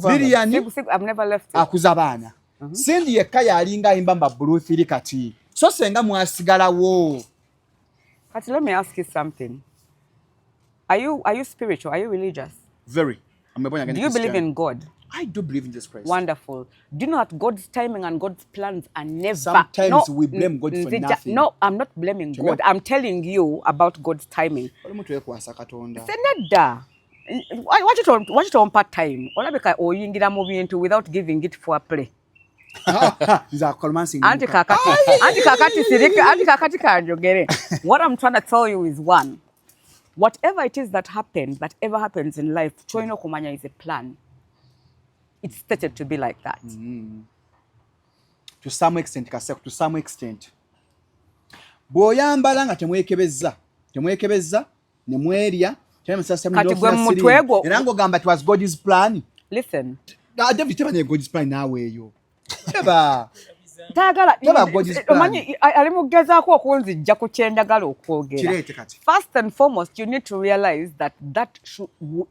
Lilian I've never left akuza baana Cindy yekka yalinga ayimba mba Blue 3 kati so senga mwasigalawo. But let me ask you something. Are you spiritual? Are you religious? Very. Do you believe in God? I do believe in Jesus Christ. Wonderful. Do you know that God's timing and God's plans are never... Sometimes we blame God for nothing. No, I'm not blaming God. I'm telling you about God's timing. Seneda. Watch it on part time. Olabika oyingira mu bintu without giving it for a play. Anti kakati kanjogere. What I'm trying to tell you is one. Whatever it is that ever happens in life, choino kumanya is a plan. It's stated to be like that. To some extent, to some extent. Bw'oyambala nga temwekebezza ne mwerya kati gwe mutwego era ng'ogamba it was God's plan. Listen. David teba ne God's plan naawe eyo. Teba omanyi ali mugezaako okunzijja ku kyendagala okwogera. First and foremost, you need to realize that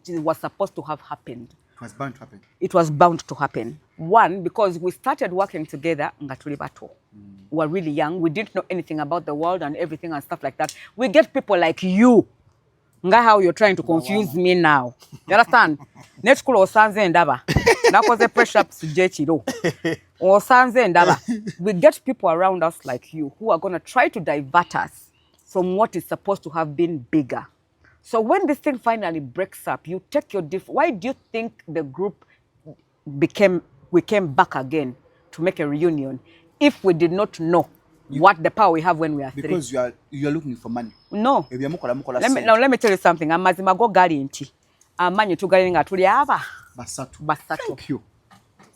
was supposed to have happened. It was bound to happen. It was bound to happen. One, because we started working together nga tuli bato. We were really young. We didn't know anything about the world and everything and stuff like that. We get people like you. Nga how you're trying to confuse me now. You understand? Netukula osanze ndaba. Nakoze press-ups jechiro. Osanze ndaba. We get people around us like you who are going to try to divert us from what is supposed to have been bigger. So when this thing finally breaks up, you take your why do you think the group we came back again to make a reunion if we did not know what the power we have when we are 3? Because you are looking for money. No. Let me tell you something. Amazima go gali nti. Amanyi tugali nga tuli aba. Basatu. Thank you.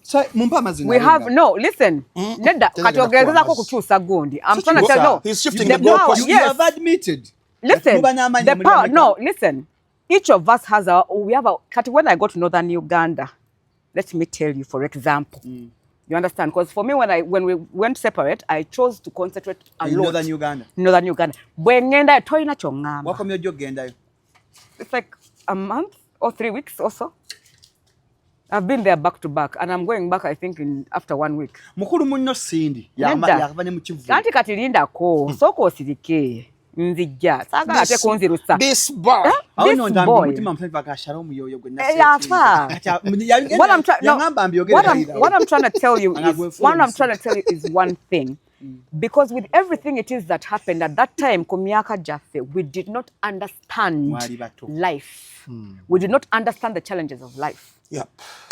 So mumpa amazina. We have no, listen. Neda kati ogezeza ko kukyusa gundi. I'm trying to tell no. He's shifting the goalpost. You have admitted. Listen, the power, no, listen. Each of us has when I go to Northern Uganda, let me tell you, for example, you understand? Because for me, when we went separate, I chose to concentrate a lot. In Northern Uganda? Northern Uganda. What come your Uganda? It's like a month or 3 weeks or so. I've been there back to back, and I'm going back, I think, after 1 week. Mukulu munno Cindy. Kanti katilinda ko, soko osirike. Nzijja sagala ate kunzirusa this boy what I'm trying to tell you is one thing, because with everything it is that happened at that time ku myaka jaffe, we did not understand life. We did not understand the challenges of life.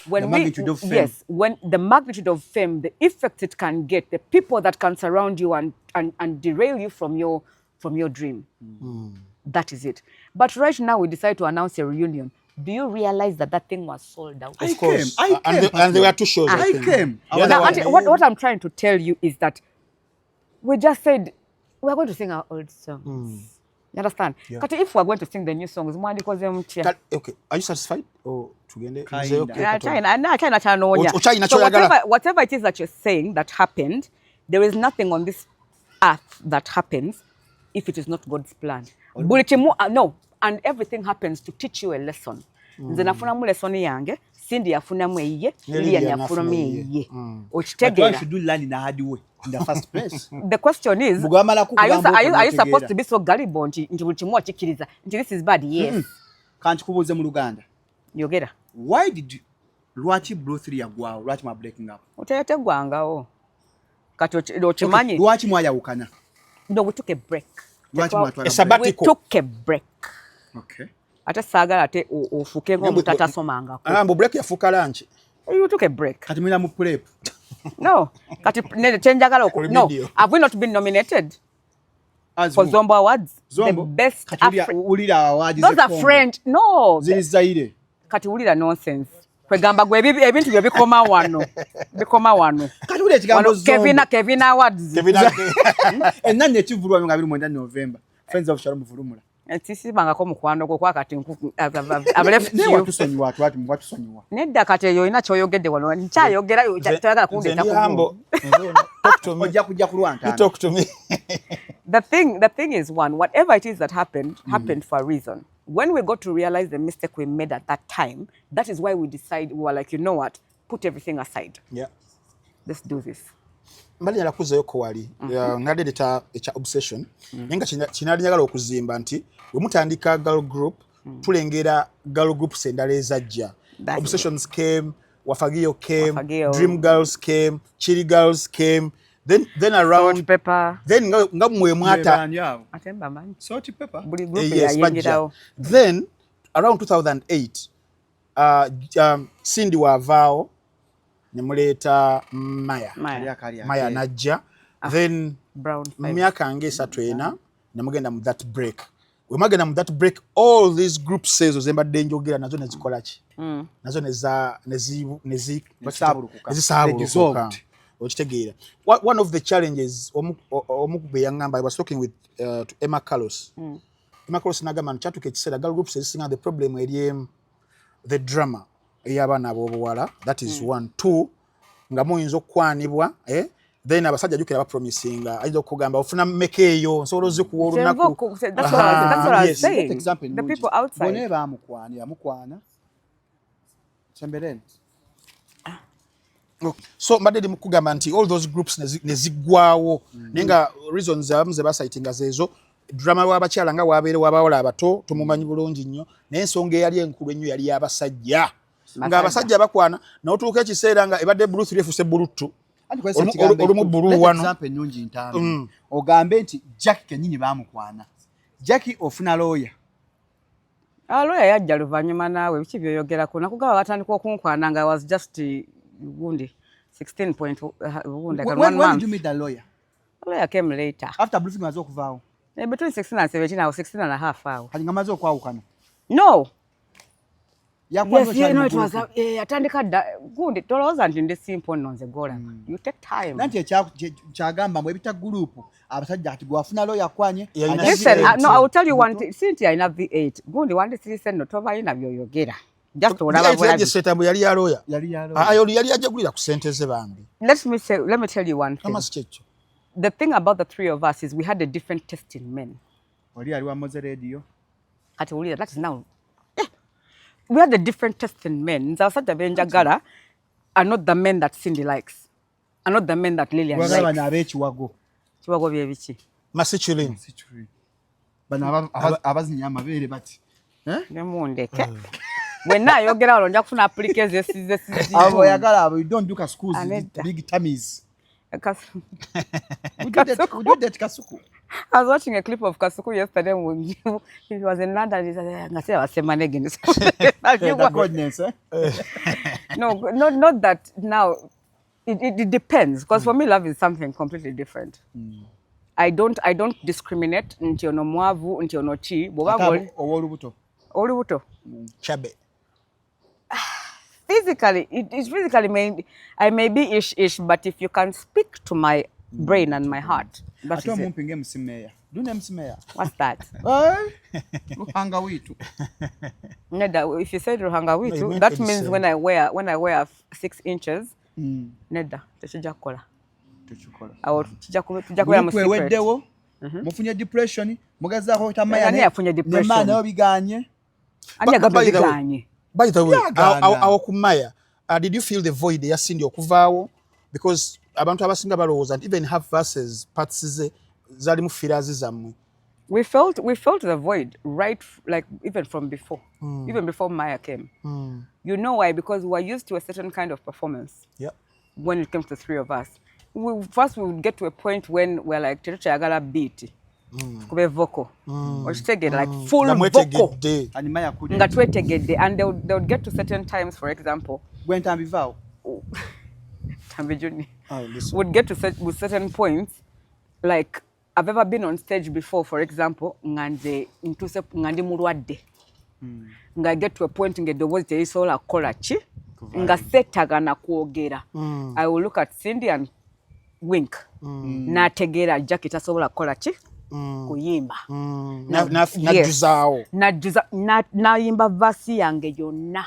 When the magnitude of fame, the effect it can get, the people that can surround you and derail you from your dream. That is it. But right now we decide to announce a reunion. Do you realize that thing was sold out? Of course. And there were 2 shows. I came. What I'm trying to tell you is that we just said we're going to sing our old songs. You understand? But if we're going to sing the new songs, okay. Are you satisfied? Or tugende? So whatever it is that you're saying that happened, There is nothing on this earth that happens if it is not God's plan. No, and everything happens to teach you a lesson. Nze nafunamu lesson yange, Cindy yafunamu eye, Lilian yafunamu eye. But why should you learn in a hard way in the first place? The question is, are you supposed to be so gullible nti buli kimu okikiriza nti this is bad? Yes. Kanti kubuuze mu Luganda. Yogera. Why did you lwaki Blue 3 yagwawo? Lwaki ma breaking up? Otetegwangawo. Kati okimanyi. Lwaki mwayawukana? No, we took a break. A sabbatical. We took a break. Okay. Ate saagala ate ofuke ng'omutatasomangako. Mbu break yafuuka lunch. You took a break. Kati mwina mu prep. No. Kati chenjagala no. Have we not been nominated? For Zombo Awards? Zombo? The best Ulira awards. Those are French. No. Ziri Zaire. Kati ulira nonsense. Kwegamba gwe ebintu bye bikoma wano. Bikoma wano. Kati ulira ekigambo Zombo. Kevin Awards. Enanye ekivulwa mu 29 November. Friends of Shalom Vurumula. Tisibangako mukwano gwo kwa kati I've left you. Watusonyiwa watusonyiwa. Nedda kati eyo ina kyoyogedde wano. Nkyayogera yo toyagala kundeta ku. Talk to me. Ojja kujja kulwanta. You talk to me. The thing is, one, whatever it is that happened for a reason. When we got to realize the mistake we made at that time, that is why we were like, you know what, put everything aside. Yeah. Let's do this. Mbali yalakuzayo ko wali ngadeta echa obsession nenga kinali njagala okuzimba nti we mutandika girl group tulengera girl groups endala ezajja. Obsessions came, Wafagio came, Dream Girls came, Chili Girls came, then around Salt Pepper, then nga mwe mwata atemba man Salt Pepper buli group yayengerawo. Then around 2008 Cindy wavao nemuleta Maya najja. Then myaka nge 3 ena nemugenda mu that break. We magenda mu that break, all these group sales ozembadde njogera nazo nezikola ki? Nazo nezi okitegeera. One of the challenges omukube yangamba, I was talking with to Emma Carlos. Emma Carlos nagamba nchatuke ekiseera girl groups ezisinga the problem eri the drama ey'abaana ab'obuwala. That is 1. 2, nga muyinza okwanibwa then abasajja jukira ba promising ajja okugamba ofuna mmeke eyo nsobola ozikuwa olunaku. That's what I was saying. The people outside. Bone bamukwana Chamberlain. So mbadde mukugamba nti all those groups nezigwawo nenga reasons abamuze basaitinga zezo drama w'abakyala nga wabeere w'abawala abato tumumanyi bulungi nnyo n'ensonga eyali enkulu ennyo yali y'abasajja nga abasajja bakwana n'otuuka ekiseera nga ebadde bulu 3 efuse bulu 2 olumu bulu wano example nnungi ntambi ogambe nti Jackie kennyini bamukwana. Jackie ofuna lawyer. Lawyer yajja luvannyuma naawe biki byoyogerako nakugaba batandika okunkwana nga was just gundi 16 point gundi like 1 month. When did you meet the lawyer? The lawyer came later. After briefing maze okuvaawo. Between 16 and 17 I was 16 and a half hour. Kati nga maze okwawukana. No. Yes, it was atandika gundi tolowooza nti ndi simple nonze gola. You take time. Nanti kyagamba mwe bita group abasajja kati gwafuna lawyer kwanye. Listen, no, I will tell you one thing. Cynthia ina V8 gundi wandi siri no toba ina byoyogera. Just olaba bwa yali setambu yali ya lawyer. Ayo yali ajagulira ku sente ze bambi. Let me tell you one thing. Amasikyecho. The thing about the three of us is we had a different taste in men. Oli ali wa Moze Radio. Ati uli that is now. We had a different taste in men. Nzawasajja benjagala are not the men that Cindy likes. Are not the men that Lilian likes. Wagala bana abekiwago. Kiwago bye biki? Masichulin. Bana abazinya amabere bati. Nemundeke. When na yogera olonja kufuna applications zesize. Abo yagala abo you don't do ka schools big tummies. We did that Kasuku. I was watching a clip of Kasuku yesterday when he was in London. He said, "Ngase wasemane again." Goodness, No, not that. Now, it depends. Because for me, love is something completely different. I don't discriminate. Nti ono mwavu, nti ono chi. Olubuto. Chabe. Physically, I may be ish, but if you can speak to my brain and my heart, that's it. What's that? Ruhanga witu. Neda, if you said Ruhanga witu, that means when I wear 6 inches, Neda, teshijakola. awo tujja kubeera mu secret. Weddewo mufunye depression mugezaako otamanya Ani yafunye depression? nayo biganye. Ani agamba biganye? By the way, awo ku Maya, did you feel the void yasindi okuvaawo? Because abantu abasinga balowooza nti even have verses parts ze zali mu firazi zammwe. We felt the void right, like even from before, even before Maya came. You know why? Because we were used to a certain kind of performance. Yeah. When it came to the three of us, we would get to a point when we're like, "Terecha agala beat, kube vocal, or take it like full vocal." And Maya couldn't. Ngatwetegede, and they would get to certain times, for example. When time before. Would get to certain points, like I've ever been on stage before, for example, ngandi mulwadde. Nga get to a point ngedoboozi terisobola kukola ki nga setagana kwogera. I will look at Cindy and wink. Nategeera Jackie tasobola kukola ki kuyimba. Najuzaawo. Nayimba vasi yange yonna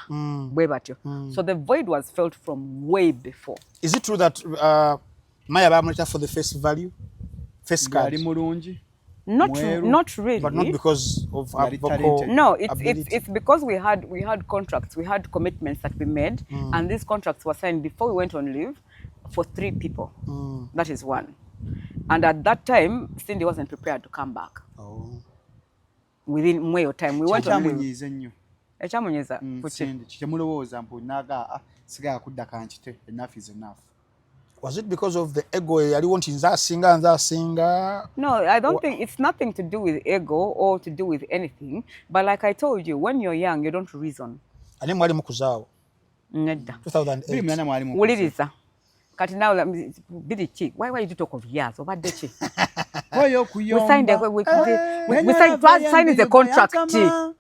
bwe batyo. So the void was felt from way before. Is it true that Maya bamuleta for the face value? Face card? Not really. But not because of our vocal. No, it's because we had contracts, we had commitments that we made, and these contracts were signed before we went on leave for 3 people. That is one. And at that time, Cindy wasn't prepared to come back. Within more time, we went on leave. Echamunyeza Cindy kyemulowooza mbu naga sigala kudda kanchite, enough is enough. Was it because of the ego? Yaliwo nti nzasinga? No, I don't think it's nothing to do with ego or to do with anything. But like I told you, when you're young, you don't reason. Ani mwali mukuzaawo? Nedda. 2008. Wuliriza. Kati now, bidi ki? Why did you talk of years? Obadde ki? We signed the contract. Listen.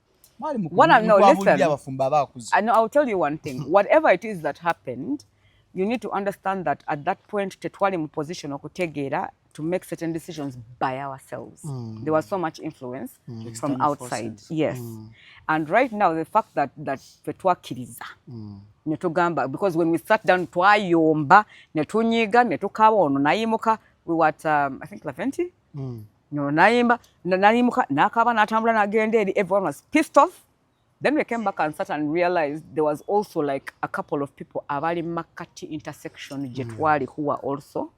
I'll tell you one thing. Whatever it is that happened, you need to understand that at that point, tetwali mu position okutegeera to make certain decisions by ourselves. There was so much influence from outside. Forces. Yes. And right now, the fact that tetwakiriza netugamba, because when we sat down twayomba netunyiga netukaaba ono nayimuka, we were at I think Laventi. No nayimba nayimuka nakaba natambula nagenda eri, everyone was pissed off. Then we came back and sat and realized there was also like a couple of people abali makati intersection jetwali who were also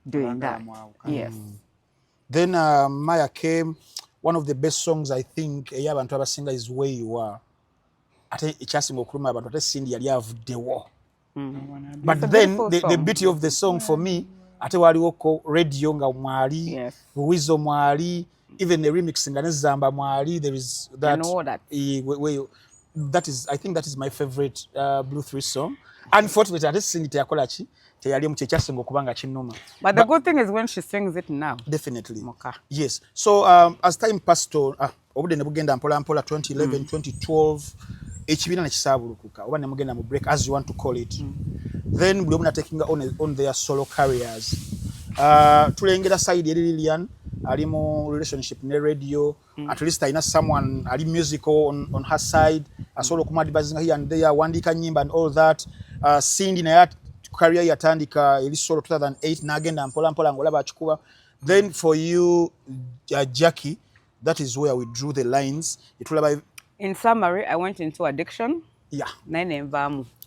doing that. Yes. Then Maya came. One of the best songs I think eyabantu abasinga is Where You Are. Ate ekyasinga okuluma abantu ate Cindy yali avuddewo. But then the beauty of the song for me, ate waliwoko radio nga mwali, Wizo mwali, even the remix nga nezamba mwali. There is that. I know that. That is, I think that is my favorite Blue 3 song. Unfortunately, ate Cindy teyakola ki teyali mu kyekyasinga okubanga kinnuma. But the good thing is when she sings it now. Definitely. Moka. Yes. So as time passed on, obudde ne bugenda mpola 2011, 2012, ekibiina ne kisaabulukuka oba ne mugenda mu break, as you want to call it. Then buli omu taking on their solo careers. Tulengera side eri Lilian ali mu relationship ne radio. At least I know someone ali musical on her side. Asobola okumadvising here and there, wandika nyimba and all that. Cindy naye career yatandika eri solo 2008 nagenda mpola ngolaba akikuba. Then for you, Jackie, that is where we drew the lines. In summary, I went into addiction. Yeah.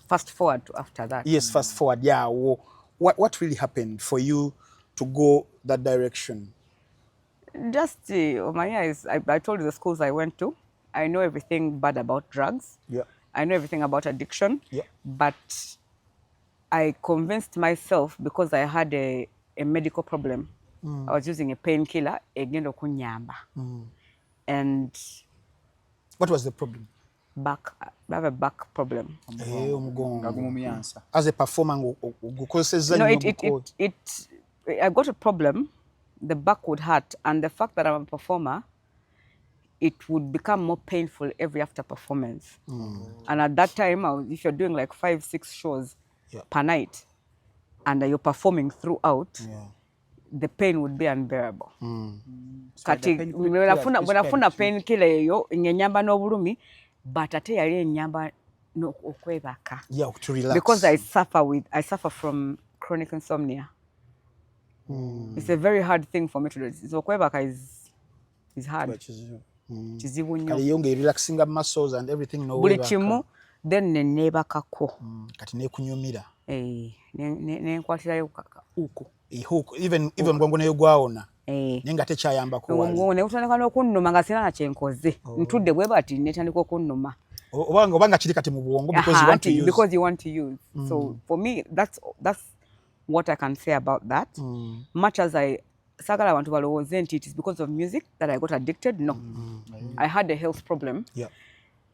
Fast forward to after that. Yes, fast forward. Yeah. What really happened for you to go that direction? Just my eyes. I told you the schools I went to. I know everything bad about drugs. Yeah. I know everything about addiction. Yeah. But I convinced myself because I had a medical problem. I was using a painkiller, egendo kunyamba. And what was the problem? Back. I have a back problem. As a performer, no, I got a problem. The back would hurt, and the fact that I'm a performer, it would become more painful every after performance. And at that time, if you're doing like 5-6 shows per night, and you're performing throughout, the pain would be unbearable. Kati wenafuna pain kile yo ngenyamba no bulumi, but ate yali nyamba no okwebaka. Yeah, to relax. Because I suffer from chronic insomnia. It's a very hard thing for me to do. So kwebaka is hard. Kizibu nnyo. Kali yonge relaxing muscles and everything no buli kimu then nenebakako. Kati nekunyumira. Nenkwatirayo kaka uko. Hook even mgongo nayo gwawona. Nenga tekyayamba ko wali. Mgongo ne utandika n'okunnuma nga sina na kyenkoze. Ntudde bwe bati netandika okunnuma. Obanga kiri kati mu bwongo because you want to use. Because you want to use. So for me that's what I can say about that. Much as sagala abantu balowooze nti it is because of music that I got addicted. No. I had a health problem. Yeah.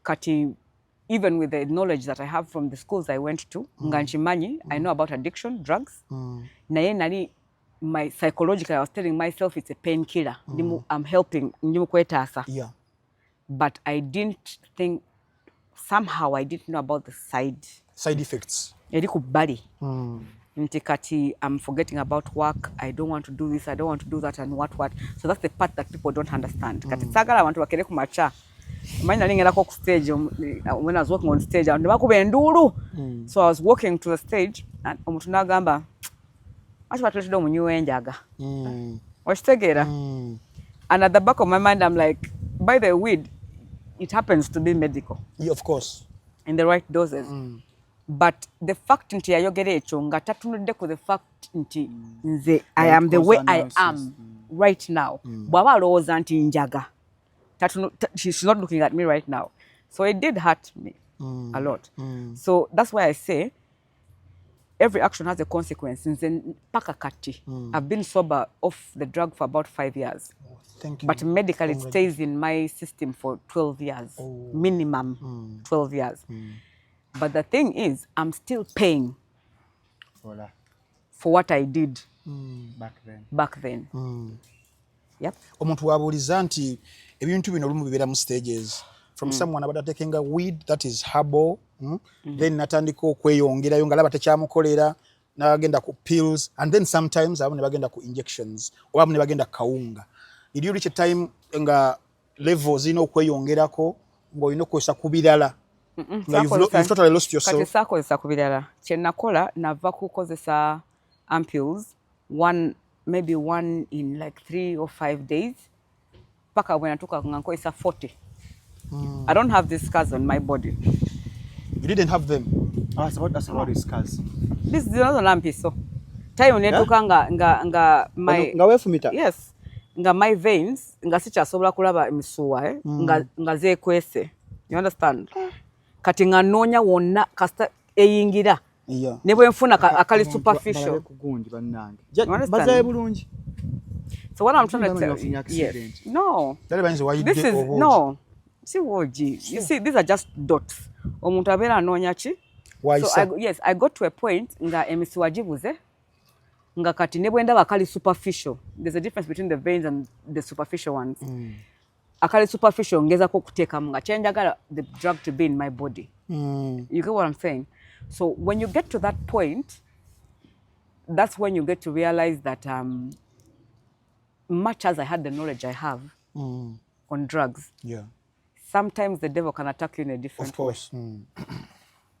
Kati even with the knowledge that I have from the schools I went to, nganchimanyi, I know about addiction, drugs. Naye nali my psychologically I was telling myself it's a painkiller. I'm helping ndimu kwetasa. Yeah. But I didn't think somehow I didn't know about the side effects. Eri ku bali. Nti kati I'm forgetting about work, I don't want to do this, I don't want to do that and what. So that's the part that people don't understand. Kati sagala abantu bakere ku macha. Mine nalingerako ku stage when I was walking on stage and bakuba endulu. So I was walking to the stage and omuntu nagamba achi batulete omunyu enjaga. Washtegera. And at the back of my mind I'm like, by the weed it happens to be medical. Yeah, of course. In the right doses. But the fact nti yayogera ekyo nga tatunudde ku the fact nti nze I am the way I am right now. Bwaba alowooza nti njaga. She's not looking at me right now. So it did hurt me a lot. So that's why I say every action has a consequence. Nze paka kati. I've been sober off the drug for about 5 years. Thank you. But medically it stays in my system for 12 years. Minimum 12 years. But the thing is, I'm still paying for what I did back then. Yep. Omuntu wabuliza nti ebintu bino lumu bibera mu stages from someone about taking a weed that is herbal, then natandika okweyongerayo nga laba tekyamukolera n'agenda ku pills, and then sometimes abamu ne bagenda ku injections oba abamu ne bagenda kawunga. Did you reach a time nga levels zino okweyongerako ng'olina okukozesa ku birala? You've totally lost yourself. Kati saakozesa ku birala. Kye nakola nava kukozesa ampules, maybe one in like 3 or 5 days. Paka when I took nga nkozesa 40. I don't have these scars on my body. You didn't have them? That's about the scars. This is not lampi so. Time netuka nga my nga wefumita. Yes. Nga my veins nga sikyasobola kulaba emisuwa nga zeekwese. You understand? Kati nga noonya wonna kasita eyingira. Yeah. Ne bwe nfuna akali superficial. Bazaye bulungi. So what I'm trying to tell you, yes. No. This is no. See woji. You see, these are just dots. Omuntu abeera anoonya ki? So I got to a point nga emisi wagibuze nga kati ne bwe ndaba akali superficial. There's a difference between the veins and the superficial ones. Akali superficial ngezako kuteekamu nga kyenjagala the drug to be in my body. You get what I'm saying? So when you get to that point, that's when you get to realize that much as I had the knowledge I have on drugs, sometimes the devil can attack you in a different way.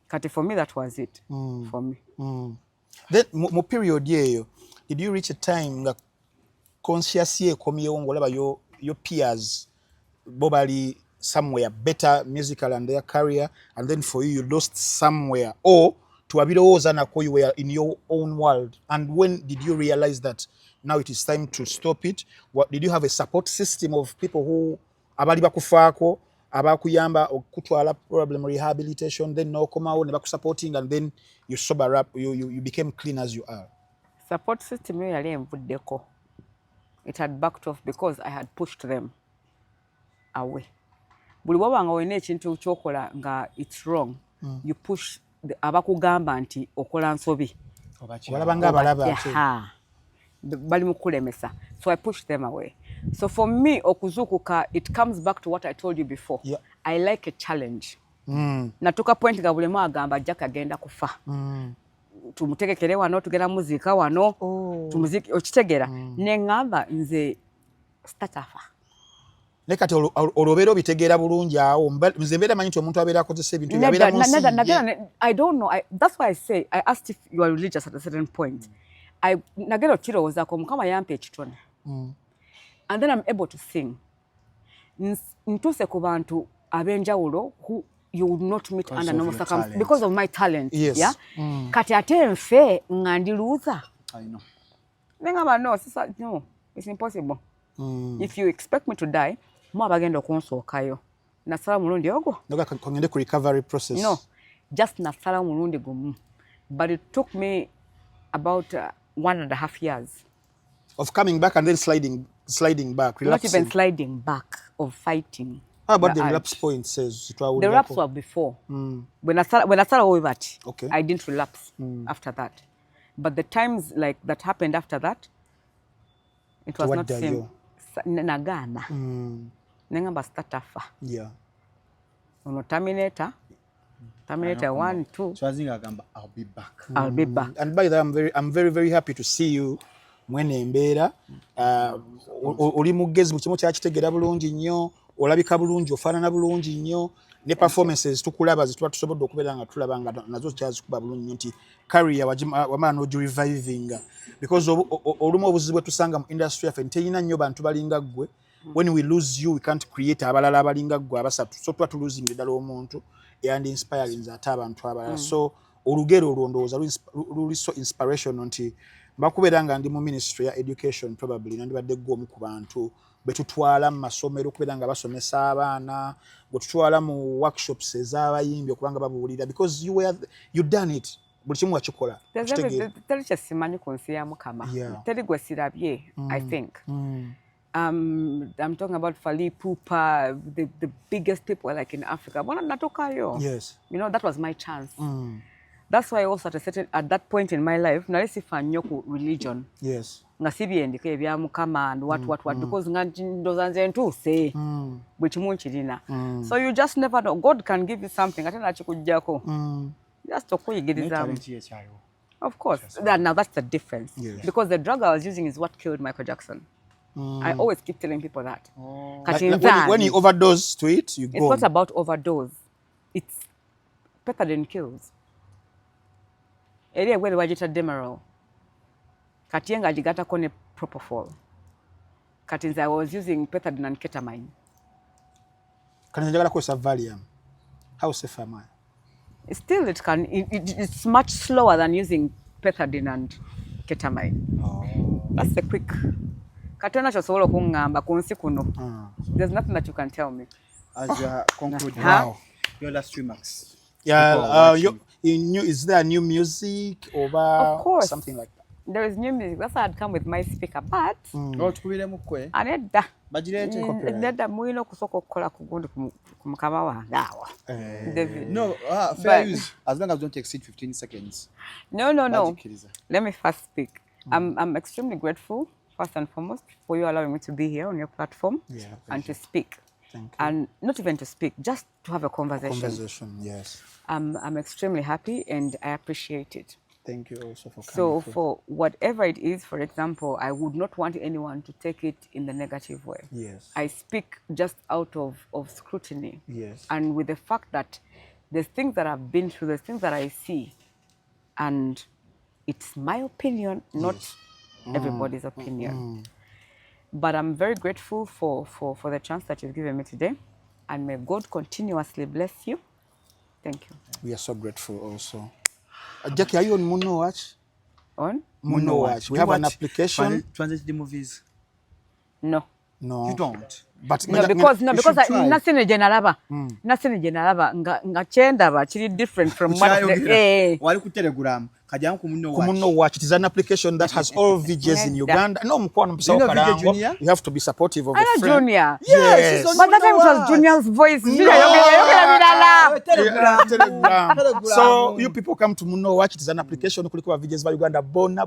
Kati for me that was it. For me. Then mo period yeyo, did you reach a time nga conscious ye komyewo ngolaba your peers bobali somewhere better musical and their career, and then for you lost somewhere, or to abiroza nako you were in your own world? And when did you realize that now it is time to stop it? What did you have a support system of people who abali bakufaako abakuyamba okutwala problem rehabilitation, then no komao ne bakusupporting, and then you sober up, you became clean as you are? Support system yali envuddeko. It had backed off because I had pushed them away. Buli wabanga olina ekintu kyokola nga it's wrong, you push abakugamba nti okola nsobi. Walabanga abalaba bali mukulemesa. So I pushed them away. So for me, okuzukuka, it comes back to what I told you before. Yeah. I like a challenge. Natuka point nga bulemu agamba Jack agenda kufa. Tumutegekere wano tugenda muzika wano. Tumuziki okitegera. Nengamba nze statafa. ne kati olobero bitegeera bulungi awo nze mbeera manyi nti omuntu abeera akozesa ebintu byabeera mu nsi I don't know. That's why I say I asked if you are religious at a certain point. Nagera okirowoozaako Mukama yampa ekitone. And then I'm able to sing. Ntuuse ku bantu ab'enjawulo who you would not meet under normal circumstances because of my talent. Yes. Yeah? Kati ate nfe nga ndi loser. I know. Nengamba no, it's impossible. If you expect me to die, mo abagenda okunsookayo. Nasala mulundi ogwo. Noga kongende ku recovery process. No, just nasala mulundi gumu. But it took me about 1.5 years. Of coming back and then sliding back, relapsing. Not even sliding back, of fighting. How about the relapse point says? The relapse were before. When I started with that, okay. I didn't relapse after that. But the times like that happened after that, it was not the same. Nagana. Nengamba statafa. Yeah. Ono Terminator 1, 2. So I think I'll be back. I'll be back. And by that, I'm very happy to see you. Mwene embeera oli mugezi mu kimu kyakitegeera bulungi nnyo, olabika bulungi, ofaanana bulungi nnyo, ne performances tukulaba zituba tusobodde okubeera nga tulaba nga nazo kyazikuba bulungi nnyo nti career wamala n'ogireviving because olumu obuzibu bwe tusanga mu industry yaffe nteyina nnyo bantu balinga ggwe. When we lose you, we can't create abalala abalinga ggwe abasatu, so tuba tulosing ddala omuntu and inspiring ate abantu abalala. So olugero olwo ndowooza luli so inspirational nti bakubeera nga ndi mu ministry ya education probably nandibadde gwe omu ku bantu betutwala mu masomero okubeera nga basomesa abaana, gwetutwala mu workshops ez'abayimbi okubanga babuulira because you done it. Buli kimu wakikola. Teri kyesimanyi ku nsi ya Mukama. Teri gwe sirabye, I think. I'm talking about Fally Ipupa, the biggest people like in Africa. Yes. You know, that was my chance. That's why also at that point in my life, nalisifa nnyo ku religion. Yes. Nga sibyendika ebya Mukama and what because nga ndoza nze ntuuse bwe kimu nkirina. So you just never know. God can give you something ate nakikuggyako. Just okuyigirizamu. Of course. Now that's the difference. Yes. Because the drug I was using is what killed Michael Jackson. I always keep telling people that. When you overdose to it, you go. It's not about overdose. It's pethidine kills. Eri where wajita Demerol. Kati nga jigatako ne propofol. Kati I was using pethidine and ketamine. Kati njagala ko Valium. How safe am I? Still it's much slower than using pethidine and ketamine. That's the quick. Katona chosobola okungamba ku nsi kuno. There's nothing that you can tell me. As you conclude, your last remarks. Yeah, is there new music over of course. Something like that? There is new music. That's why I'd come with my speaker, but anedda mulina okusooka okukola ku gundi ku mukama wange awo. No, fair use. As long as don't exceed 15 seconds. No. Let me first speak. I'm extremely grateful, first and foremost, for you allowing me to be here on your platform and to speak. Thank you. And not even to speak, just to have a conversation. Yes. I'm extremely happy and I appreciate it. Thank you also for coming. So for whatever it is, for example, I would not want anyone to take it in the negative way. Yes. I speak just out of scrutiny. Yes. And with the fact that there's things that I've been through, there's things that I see, and it's my opinion, not everybody's opinion. But I'm very grateful for the chance that you've given me today, and may God continuously bless you. Thank you. We are so grateful also. Jackie, are you on Muno Watch? On? Muno Watch. We have an application. Translate the movies. No. No. You don't. But no, because nothing in general nga chendaba chiri different from what wali ku Telegram kajja ku Muno Watch. It is an application that has all VJs in Uganda. No, mkwano mpisa okarango. You have to be supportive of a friend. Junior. Yes. But that time it was Junior's voice. Telegram. So you people come to Muno Watch. It is an application kuliko VJs by Uganda bonna.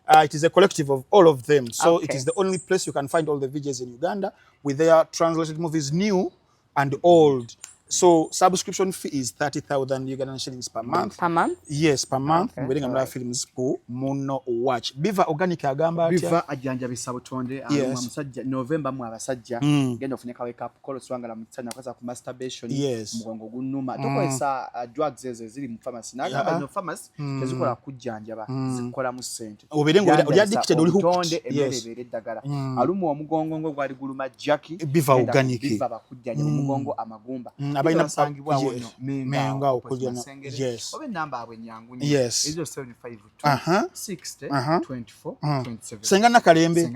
It is a collective of all of them. So it is the only place you can find all the VJs in Uganda with their translated movies, new and old. So subscription fee is 30,000 Ugandan shillings per month. Per month? Yes, per month. Okay. Wedding and films ko muno watch. Biva organic agamba atya. Biva ajanja bisabo tonde musajja November mu abasajja genda ofuneka wake up call swangala mutanya kwaza ku masturbation mugongo gunnuma tokoesa drugs ezo ziri mu pharmacy naga no pharmacy tezikola kujjanjaba zikola mu center. Oberengo oli addicted oli hooked. Tonde emerebere dagala alumu omugongo ngo gwali guluma Jackie biva organic. Biva bakujjanja mugongo amagumba. Abaina sangibwa wono menga okulyana. Yes. Obe namba abwe nyangu ni. Yes. Ezo 75 60 24 27. Sengana kalembe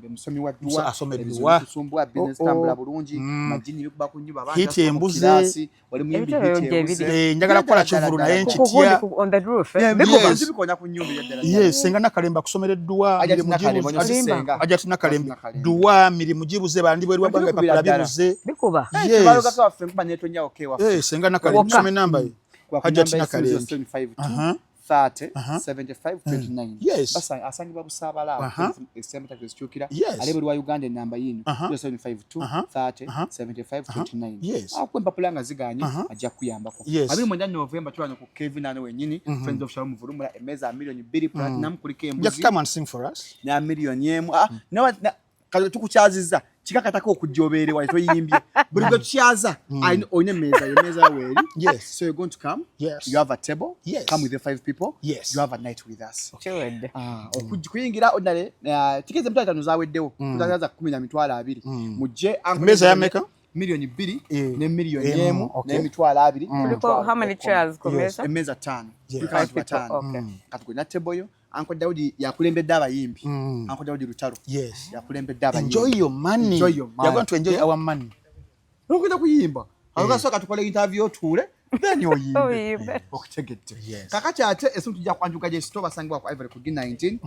musomi wa duwa asomedwa kusumbwa business tambula bulungi majini bikuba kunyuba abantu hiti embuze wali muyimbi hiti njagala kukola kivulu naye nkitia on the roof bikonya ku nyumba yaddala. Yes, sengana kalemba kusomereddwa ajatina kalembe duwa mirimu gibuze bandi bwe rwabanga papula bibuze bikuba balo gaka ffe mpa neto nya okay wa sengana kalembe some number ajatina kalembe 30 75 29. Yes. Basa asangi babusabala esemeta kwesichukira alebe lwa Uganda namba yinu 752 30 75 29. Yes. Akwempa pulanga ziganye ajja kuyambako. Abiri mwenda November twanya ku Kevin ane wenyini Friends of Shalom Vulumula emeza million 2 platinum kuliko embuzi. Just come and sing for us. Na million yemu no kale tukuchaziza chikakatako okujobere wali toyimbye buli gwe tuchaza oyine meza weri. Yes. So you're going to come. Yes. You have a table. Yes. Come with the 5 people. Yes. You have a night with us. Chewed. Okujingira odale tikeze mtata nuzaweddewo tutazaza 10,200 mujje meza ya meka million 2 ne million yemu ne mitwala 2 kuliko how many chairs komesa emeza 5 5 katukwe na table yo Uncle Daudi yakulembedde abayimbi Uncle Daudi Lutaro yakulembedde abayimbi. Enjoy your money. You're going to enjoy our money. Okuja kuyimba akasoka tukole interview otule then oyimbe okutegete kakati ate esintu tujja kwanjuka je store basangibwa ku Ivory ku D19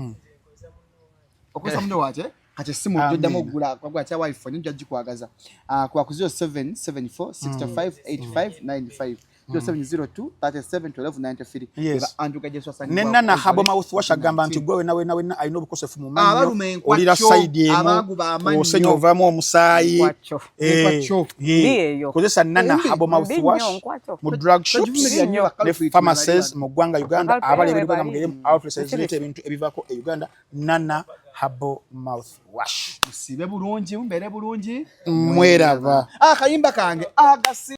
okosa muno wate kati simu joddamu ogula kwa cha wifi njja jikwagaza kwa ku 0774 65 85 95 0702 37 12 93. Yes. Anjuka je swasangibwa nena na habo mouth wash agamba nti gwe na I know because of mumanyo olira side emu osenyo ovamo omusayi kozesa nana habo mouth wash mu drug shops ne pharmacies mu gwanga Uganda abali bali mu outlets ebintu ebivako e Uganda nana habo mouth wash musibe bulungi mbere bulungi mweraba kayimba kange agasi